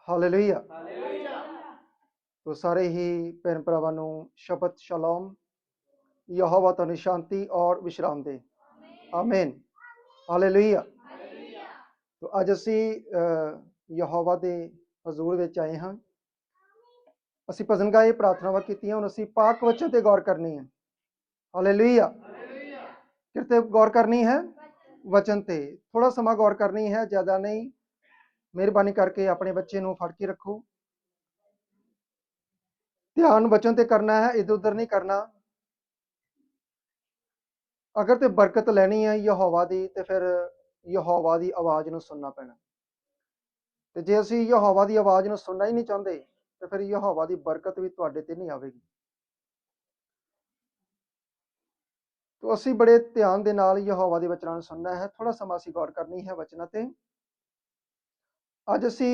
Hallelujah. तो सारे ही भैन भरावां नूं शब्द शलोम। यहोवा तुहानूं शांति और विश्राम दे। आमीन। हालेलुया। तो अज असी यहोवा दे हजूर विच आए हाँ। असी भजन गाए, प्रार्थनावां कीतियां, हुण असी पाक वचन ते गौर करनी है। हालेलुया। किते गौर करनी है? वचन ते थोड़ा समा गौर करनी है, ज़्यादा नहीं। मेहरबानी करके अपने बच्चे नूं फड़ के रखो। ध्यान वचन ते करना है, इधर उधर नहीं करना। अगर तो बरकत लैनी है यहोवा दी ते फिर यहोवा दी आवाज़ नूं सुनना पैना। ते जे असी यहोवा दी आवाज़ नूं सुनना ही नहीं चाहते तो फिर यहोवा दी बरकत भी तुहाडे ते नहीं आवेगी। तो असी बड़े ध्यान दे नाल यहोवा दे वचनां नूं सुनना है। थोड़ा समा असी गौर करनी है वचनां ते। अज असी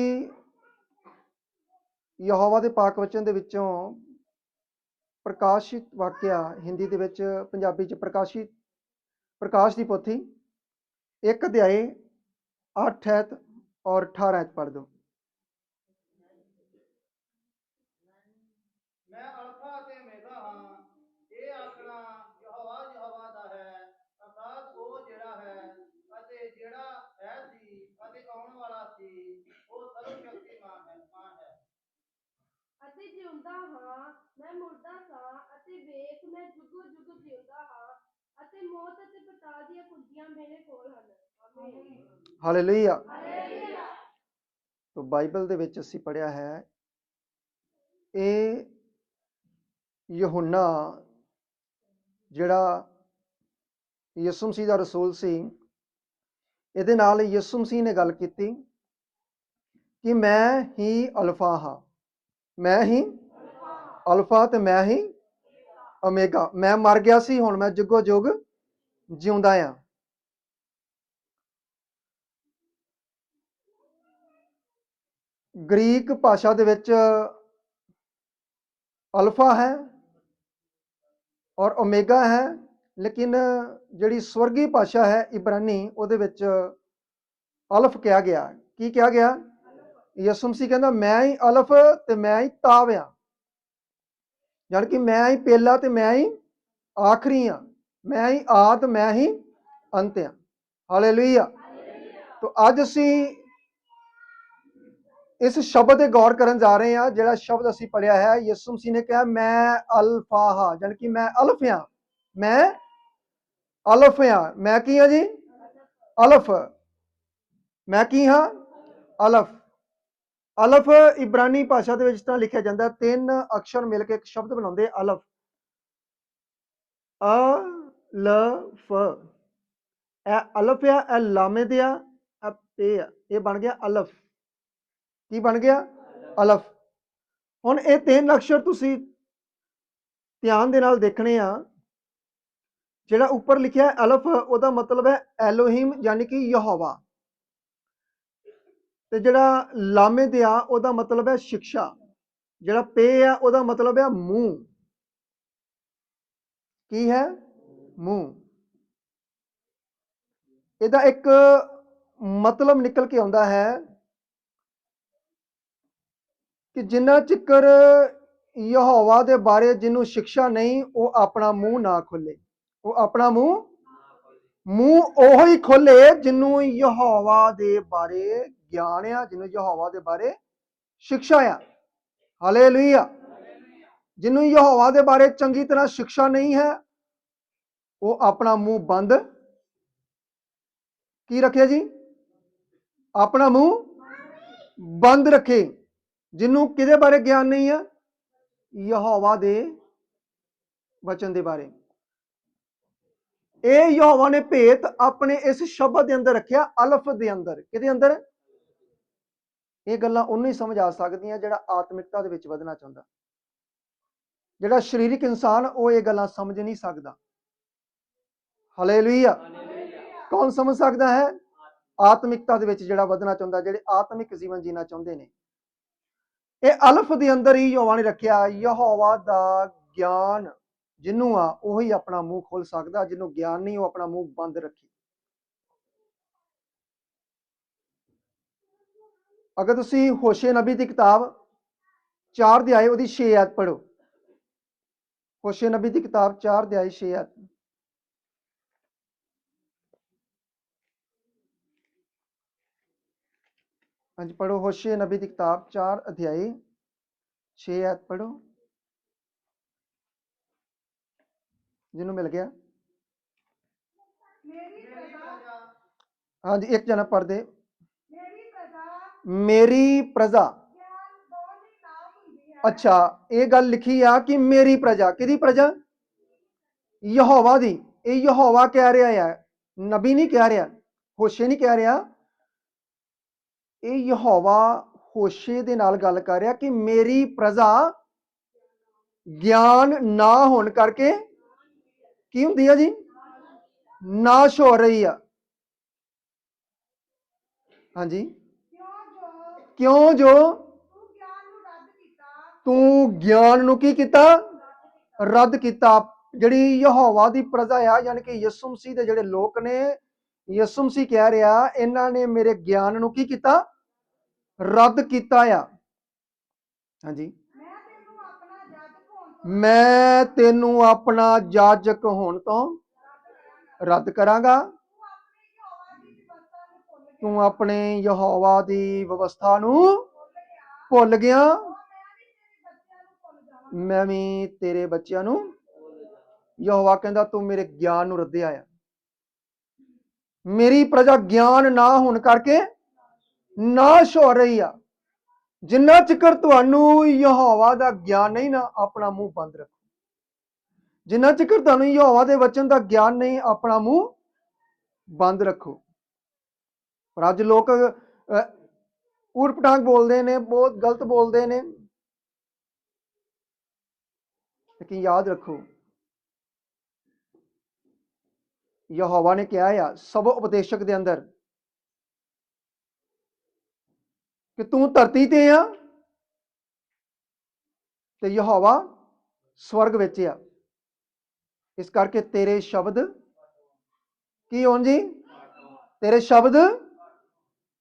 यहोवा दे पाक वचन दे विचों प्रकाशित वाक्या, हिंदी दे विच, पंजाबी च प्रकाश दी पोथी 1 अध्याय 8 ऐत और 18 ऐत पढ़ दो। मैं अल्फा ते ओमेगा हां, ये आखना यहोवा यहोवा दा है, अर्थात वो जेड़ा है अते जेड़ा है सी अते आउण वाला सी, वो सर्वशक्तिमान है। ਅਤੇ ਜਿਉਂਦਾ ਹਾਂ, ਮੈਂ ਮੁਰਦਾ ਸਾਂ ਅਤੇ ਵੇਖ ਮੈਂ ਜੁਗੋ ਜੁਗ ਜਿਉਂਦਾ ਹਾਂ ਅਤੇ ਮੌਤ ਅਤੇ ਪਤਾਲ ਦੀਆਂ ਕੁੰਜੀਆਂ ਮੇਰੇ ਕੋਲ ਹਨ। ਆਮੀਨ। ਹਾਲੇਲੂਇਆ। ਹਾਲੇਲੂਇਆ। तो बाइबल दे विच असी पढ़िया है, ਇਹ यूहन्ना ਜਿਹੜਾ ਯਿਸੂ ਮਸੀਹ ਦਾ ਰਸੂਲ ਸੀ, ਇਹਦੇ ਨਾਲ ਯਿਸੂ ਮਸੀਹ ਨੇ ਗੱਲ ਕੀਤੀ ਕਿ ਮੈਂ ਹੀ ਅਲਫਾ ਹਾਂ, ਮੈਂ ਹੀ ਅਲਫਾ ਤੇ ਮੈਂ ਹੀ ਓਮੇਗਾ। ਮੈਂ ਮਰ ਗਿਆ ਸੀ, ਹੁਣ ਮੈਂ ਜੁਗੋ ਜੁਗ ਜਿਉਂਦਾ ਆ। ਗ੍ਰੀਕ ਭਾਸ਼ਾ ਦੇ ਵਿੱਚ ਅਲਫਾ ਹੈ और ओमेगा है, लेकिन जिहड़ी स्वर्गी भाषा है इब्रानी, ਉਹਦੇ ਵਿੱਚ ਅਲਫ ਕਿਹਾ ਗਿਆ। ਕੀ ਕਿਹਾ ਗਿਆ? ਯਿਸੂ ਮਸੀਹ ਕਹਿੰਦਾ ਮੈਂ ਹੀ ਅਲਫ ਤੇ ਮੈਂ ਹੀ ਤਾਵ ਆ, ਜਾਣੀ ਕਿ ਮੈਂ ਹੀ ਪਹਿਲਾ ਤੇ ਮੈਂ ਹੀ ਆਖਰੀ ਆ, ਮੈਂ ਹੀ ਆਦ ਮੈਂ ਹੀ ਅੰਤ ਆ। ਹਾਲੇਲੂਇਆ। तो ਅੱਜ ਅਸੀਂ इस शब्द ते गौर करन जा रहे हैं। जिहड़ा शब्द असी पढ़िया है, यीशु मसीह ने कहा मैं अल्फा हाँ, यानी कि मैं अल्फ हाँ, मैं अल्फ हाँ। मैं की हाँ जी? अल्फ। मैं की हाँ? अल्फ। अल्फ इब्रानी भाषा दे विच तां लिखिया जांदा, 3 अक्षर मिल के एक शब्द बनाउंदे अल्फ। अल्फ। ए अल्फ आ, ए लामे दे आ, ए पे आ, ये बन गया अल्फ। की बन गया? अल्फ। हुण ये 3 अक्षर तुसी ध्यान दे नाल देखने आ। जिहड़ा उपर लिखिया है अल्फ, ओदा मतलब है एलोहिम, यानी कि यहोवा। ते जिहड़ा लामे दे आ, ओदा मतलब है शिक्षा। जिहड़ा पे है, ओदा मतलब है मूँह। की है? मूँह। इहदा एक मतलब निकल के आउंदा है कि जिन्ना चिकर यहोवा दे बारे जिन्हों शिक्षा नहीं, वो अपना मुंह ना खोले। वो अपना मुंह ओहो ही खोले जिन्हों यहोवा दे बारे ज्ञान आ, जिन्हों यहोवा दे बारे शिक्षा आ। हालेलुया। जिन्हों यहोवा दे बारे चंगी तरह शिक्षा नहीं है, वो अपना मुंह बंद की रखे जी? अपना मुंह बंद रखे। जिन्हों किदे बारे ज्ञान नहीं है? यहोवा दे वचन दे बारे। ਇਹ ਯਹੋਵਾ ਨੇ ਭੇਤ ਆਪਣੇ ਇਸ ਸ਼ਬਦ ਦੇ ਅੰਦਰ ਰੱਖਿਆ, ਅਲਫ ਦੇ ਅੰਦਰ। ਕਿਹਦੇ ਅੰਦਰ? ਇਹ ਗੱਲਾਂ ਉਹਨੂੰ ਹੀ ਸਮਝ ਆ ਸਕਦੀਆਂ ਜਿਹੜਾ ਆਤਮਿਕਤਾ ਦੇ ਵਿੱਚ ਵਧਣਾ ਚਾਹੁੰਦਾ। ਜਿਹੜਾ ਸਰੀਰਕ ਇਨਸਾਨ ਉਹ ਇਹ ਗੱਲਾਂ ਸਮਝ ਨਹੀਂ ਸਕਦਾ। ਹਾਲੇਲੂਇਆ। ਕੌਣ ਸਮਝ ਸਕਦਾ ਹੈ? ਆਤਮਿਕਤਾ ਦੇ ਵਿੱਚ ਜਿਹੜਾ ਵਧਣਾ ਚਾਹੁੰਦਾ, ਜਿਹੜੇ ਆਤਮਿਕ ਜੀਵਨ ਜੀਣਾ ਚਾਹੁੰਦੇ ਨੇ। ਇਹ ਅਲਫ ਦੇ ਅੰਦਰ ਹੀ ਯਹੋਵਾ ਨੇ ਰੱਖਿਆ। ਯਹੋਵਾ ਦਾ ਗਿਆਨ जिन्हों आ वही अपना मुंह खोल सकता, जिन्हों ज्ञान नहीं वो अपना मुंह बंद रखे। ਅਗਰ ਤੁਸੀਂ ਹੋਸ਼ੇ ਨਬੀ ਦੀ ਕਿਤਾਬ 4 ਅਧਿਆਏ ਉਹਦੀ 6 ਆਇਤ ਪੜ੍ਹੋ। ਹੋਸ਼ੇ ਨਬੀ ਦੀ ਕਿਤਾਬ 4 ਅਧਿਆਏ 6 ਆਇਤ। ਹਾਂਜੀ ਪੜ੍ਹੋ, ਹੋਸ਼ੇ ਨਬੀ ਦੀ ਕਿਤਾਬ 4 ਅਧਿਆਏ 6 ਆਇਤ ਪੜ੍ਹੋ। ਜਿਹਨੂੰ ਮਿਲ ਗਿਆ। ਮੇਰੀ ਪ੍ਰਜਾ ਹਾਂਜੀ ਇੱਕ ਜਣਾ ਪੜ੍ਹਦੇ। ਮੇਰੀ ਪ੍ਰਜਾ ਮੇਰੀ ਪ੍ਰਜਾ। ਗਿਆਨ ਬਹੁਤ ਹੀ ਨਾ ਹੁੰਦੀ ਹੈ। ਅੱਛਾ, ਇਹ ਗੱਲ ਲਿਖੀ ਆ ਕਿ ਮੇਰੀ ਪ੍ਰਜਾ, ਕਿਹਦੀ ਪ੍ਰਜਾ? ਯਹੋਵਾ ਦੀ। ਇਹ ਯਹੋਵਾ ਕਹਿ ਰਿਹਾ ਹੈ, ਨਬੀ ਨਹੀਂ ਕਹਿ ਰਿਹਾ, ਹੋਸ਼ੇ ਨਹੀਂ ਕਹਿ ਰਿਹਾ। ਇਹ ਯਹੋਵਾ ਹੋਸ਼ੇ ਦੇ ਨਾਲ ਗੱਲ ਕਰ ਰਿਹਾ ਕਿ ਮੇਰੀ ਪ੍ਰਜਾ ਗਿਆਨ ਨਾ ਹੋਣ ਕਰਕੇ ਕੀ ਹੁੰਦੀ ਆ ਜੀ? ਨਾਸ਼ ਹੋ ਰਹੀ ਆ। ਹਾਂਜੀ, ਕਿਉਂ ਜੋ ਤੂੰ ਗਿਆਨ ਨੂੰ ਕੀ ਕੀਤਾ? ਰੱਦ ਕੀਤਾ। ਜਿਹੜੀ ਯਹੋਵਾ ਦੀ ਪ੍ਰਜਾ ਆ, ਯਾਨੀ ਕਿ ਯਿਸੂ ਮਸੀਹ ਦੇ ਜਿਹੜੇ ਲੋਕ ਨੇ, ਯਿਸੂ ਮਸੀਹ ਕਹਿ ਰਿਹਾ ਇਹਨਾਂ ਨੇ ਮੇਰੇ ਗਿਆਨ ਨੂੰ ਕੀ ਕੀਤਾ? ਰੱਦ ਕੀਤਾ ਆ। ਹਾਂਜੀ, ਮੈਂ ਤੈਨੂੰ ਆਪਣਾ ਜਾਜਕ ਹੋਣ ਤੋਂ ਰੱਦ ਕਰਾਂਗਾ। ਤੂੰ ਆਪਣੇ ਯਹੋਵਾ ਦੀ ਵਿਵਸਥਾ ਨੂੰ ਭੁੱਲ ਗਿਆ, ਮੈਂ ਵੀ ਤੇਰੇ ਬੱਚਿਆਂ ਨੂੰ। ਯਹੋਵਾ ਕਹਿੰਦਾ ਤੂੰ ਮੇਰੇ ਗਿਆਨ ਨੂੰ ਰੱਦਿਆ ਆ। ਮੇਰੀ ਪ੍ਰਜਾ ਗਿਆਨ ਨਾ ਹੋਣ ਕਰਕੇ ਨਾਸ਼ ਹੋ ਰਹੀ ਆ। ਜਿੰਨਾ ਚਿਕਰ ਤੁਹਾਨੂੰ ਯਹੋਵਾ ਦਾ ਗਿਆਨ ਨਹੀਂ ਨਾ, ਆਪਣਾ ਮੂੰਹ ਬੰਦ ਰੱਖੋ। ਜਿੰਨਾ ਚਿਕਰ ਤੁਹਾਨੂੰ ਯਹੋਵਾ ਦੇ ਵਚਨ ਦਾ ਗਿਆਨ ਨਹੀਂ, ਆਪਣਾ ਮੂੰਹ ਬੰਦ ਰੱਖੋ। ਪਰ ਅੱਜ ਲੋਕ ਊਟ ਪਟਾਂਗ ਬੋਲਦੇ ਨੇ, ਬਹੁਤ ਗਲਤ ਬੋਲਦੇ ਨੇ। ਲੇਕਿਨ ਯਾਦ ਰੱਖੋ, ਯਹੋਵਾ ਨੇ ਕਿਹਾ ਆ ਸਭ ਉਪਦੇਸ਼ਕ ਦੇ ਅੰਦਰ ਕਿ ਤੂੰ ਧਰਤੀ ਤੇ ਆ ਤੇ ਯਹੋਵਾ ਸਵਰਗ ਵਿੱਚ ਆ। ਇਸ ਕਰਕੇ ਤੇਰੇ ਸ਼ਬਦ ਕੀ ਹੋਣ ਜੀ? ਤੇਰੇ ਸ਼ਬਦ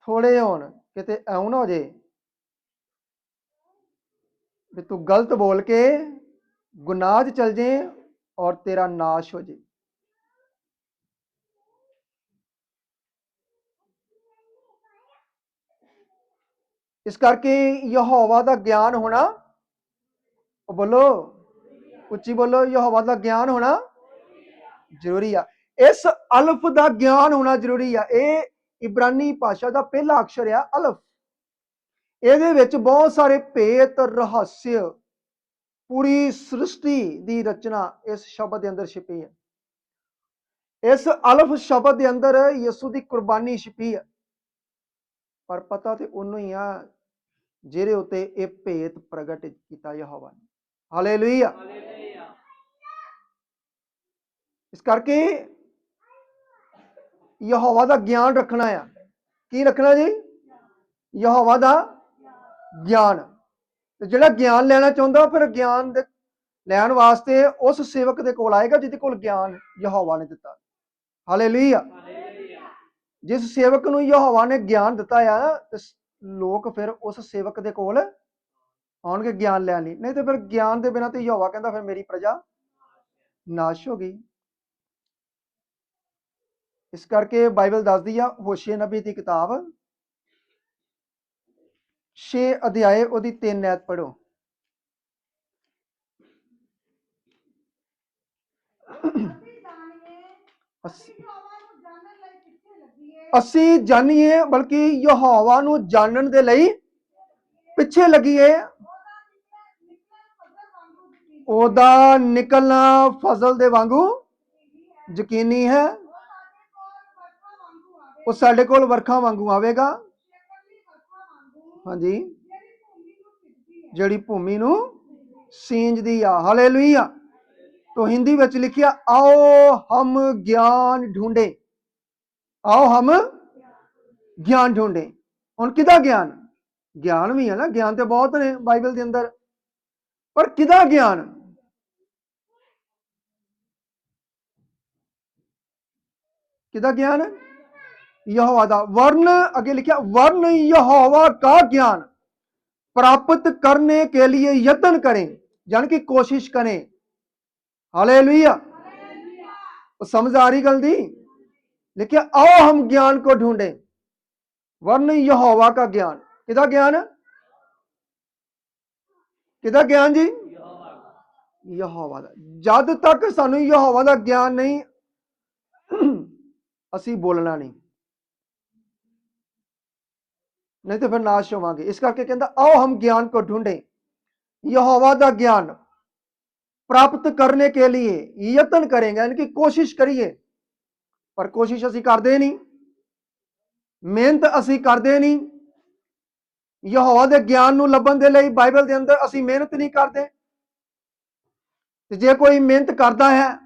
ਥੋੜੇ ਹੋਣ। ਕਿਤੇ ਐਉਂ ਨਾ ਹੋ ਜੇ ਵੀ ਤੂੰ ਗਲਤ ਬੋਲ ਕੇ ਗੁਨਾਹ 'ਚ ਚਲ ਜੇ ਔਰ ਤੇਰਾ ਨਾਸ਼ ਹੋ ਜੇ। ਇਸ ਕਰਕੇ ਯਹੋਵਾ ਦਾ ਗਿਆਨ ਹੋਣਾ, ਬੋਲੋ ਉੱਚੀ ਬੋਲੋ, ਯਹੋਵਾ ਦਾ ਗਿਆਨ ਹੋਣਾ ਜ਼ਰੂਰੀ ਆ। ਇਸ ਅਲਫ ਦਾ ਗਿਆਨ ਹੋਣਾ ਜ਼ਰੂਰੀ ਆ। ਇਹ ਇਬਰਾਨੀ ਭਾਸ਼ਾ ਦਾ ਪਹਿਲਾ ਅਕਸ਼ਰ ਆ ਅਲਫ। ਇਹਦੇ ਵਿੱਚ ਬਹੁਤ ਸਾਰੇ ਭੇਤ, ਰਹੱਸ, ਪੂਰੀ ਸ੍ਰਿਸ਼ਟੀ ਦੀ ਰਚਨਾ ਇਸ ਸ਼ਬਦ ਦੇ ਅੰਦਰ ਛਿਪੀ ਹੈ। ਇਸ ਅਲਫ ਸ਼ਬਦ ਦੇ ਅੰਦਰ ਯਿਸੂ ਦੀ ਕੁਰਬਾਨੀ ਛਿਪੀ ਹੈ। ਪਰ ਪਤਾ ਤੇ ਉਹਨੂੰ ਹੀ ਆ ਜਿਹਦੇ ਉੱਤੇ ਇਹ ਭੇਤ ਪ੍ਰਗਟ ਕੀਤਾ ਯਹੋਵਾ ਨੇ। ਹਾਲੇਲੂਇਆ। ਇਸ ਕਰਕੇ ਯਹੋਵਾ ਦਾ ਗਿਆਨ ਰੱਖਣਾ ਆ। ਕੀ ਰੱਖਣਾ ਜੀ? ਯਹੋਵਾ ਦਾ ਗਿਆਨ। ਤੇ ਜਿਹੜਾ ਗਿਆਨ ਲੈਣਾ ਚਾਹੁੰਦਾ, ਫਿਰ ਗਿਆਨ ਦੇ ਲੈਣ ਵਾਸਤੇ ਉਸ ਸੇਵਕ ਦੇ ਕੋਲ ਆਏਗਾ ਜਿਹਦੇ ਕੋਲ ਗਿਆਨ ਯਹੋਵਾ ਨੇ ਦਿੱਤਾ। ਹਾਲੇਲੂਇਆ। ਜਿਸ ਸੇਵਕ ਨੂੰ ਯਹੋਵਾ ਨੇ ਗਿਆਨ ਦਿੱਤਾ ਆ, ਤੇ ਲੋਕ ਫਿਰ ਉਸ ਸੇਵਕ ਦੇ ਕੋਲ ਆਉਣਗੇ ਗਿਆਨ ਲੈਣ ਲਈ। ਨਹੀਂ ਤੇ ਫਿਰ ਗਿਆਨ ਦੇ ਬਿਨਾਂ ਤੇ ਯਹੋਵਾ ਕਹਿੰਦਾ ਫਿਰ ਮੇਰੀ ਪ੍ਰਜਾ ਨਾਸ਼ ਹੋ ਗਈ। ਇਸ ਕਰਕੇ ਬਾਈਬਲ ਦੱਸਦੀ ਆ, ਹੋਸ਼ੇ ਨਬੀ ਦੀ ਕਿਤਾਬ 6 ਅਧਿਆਏ ਉਹਦੀ 3 ਆਇਤ ਪੜ੍ਹੋ। ਅਸੀਂ ਜਾਣੀਏ, ਬਲਕਿ ਯਹੋਵਾ ਨੂੰ ਜਾਣਨ ਦੇ ਲਈ ਪਿੱਛੇ ਲੱਗੀਏ। ਉਹਦਾ ਨਿਕਲਣਾ ਫਜ਼ਲ ਦੇ ਵਾਂਗੂ ਯਕੀਨੀ ਹੈ। ਉਹ ਸਾਡੇ ਕੋਲ ਵਰਖਾ ਵਾਂਗੂ ਆਵੇਗਾ। ਹਾਂਜੀ, ਜਿਹੜੀ ਭੂਮੀ ਨੂੰ ਸੀਂਚਦੀ ਆ। ਹਾਲੇਲੂਇਆ। तो हिंदी में लिखिया, आओ हम ज्ञान ढूंढे, आओ हम ज्ञान ढूंढे। हुण किदा ज्ञान? ज्ञान भी है ना, ज्ञान तो बहुत ने बाइबल के अंदर, पर किदा ज्ञान? किदा ज्ञान? यहोवा दा वर्ण, आगे लिखा वर्ण यहोवा का ज्ञान प्राप्त करने के लिए यत्न करें, यानी कि कोशिश करें। हालेलुया। तो समझ आ रही गल दी? लिखिए आओ हम ज्ञान को ढूंढें। वर्ण यहोवा का ज्ञान, किदा ज्ञान? किदा ज्ञान जी? यहोवा दा। जद तक सानू यहोवा दा ज्ञान नहीं, ਅਸੀਂ बोलना नहीं, नहीं तो फिर नाश होवांगे। इस करके कहता आओ हम ज्ञान को ढूंढें, यहोवा दा ज्ञान प्राप्त करने के लिए यत्न करेंगे, यानी कि कोशिश करिए। पर कोशिश ਅਸੀਂ ਕਰਦੇ नहीं, ਮਿਹਨਤ ਅਸੀਂ ਕਰਦੇ नहीं। ਯਹੋਵਾ ਦੇ ਗਿਆਨ ਨੂੰ ਲੱਭਣ ਦੇ ਲਈ ਬਾਈਬਲ ਦੇ ਅੰਦਰ ਅਸੀਂ ਮਿਹਨਤ ਨਹੀਂ ਕਰਦੇ। ਤੇ ਜੇ ਕੋਈ ਮਿਹਨਤ ਕਰਦਾ ਹੈ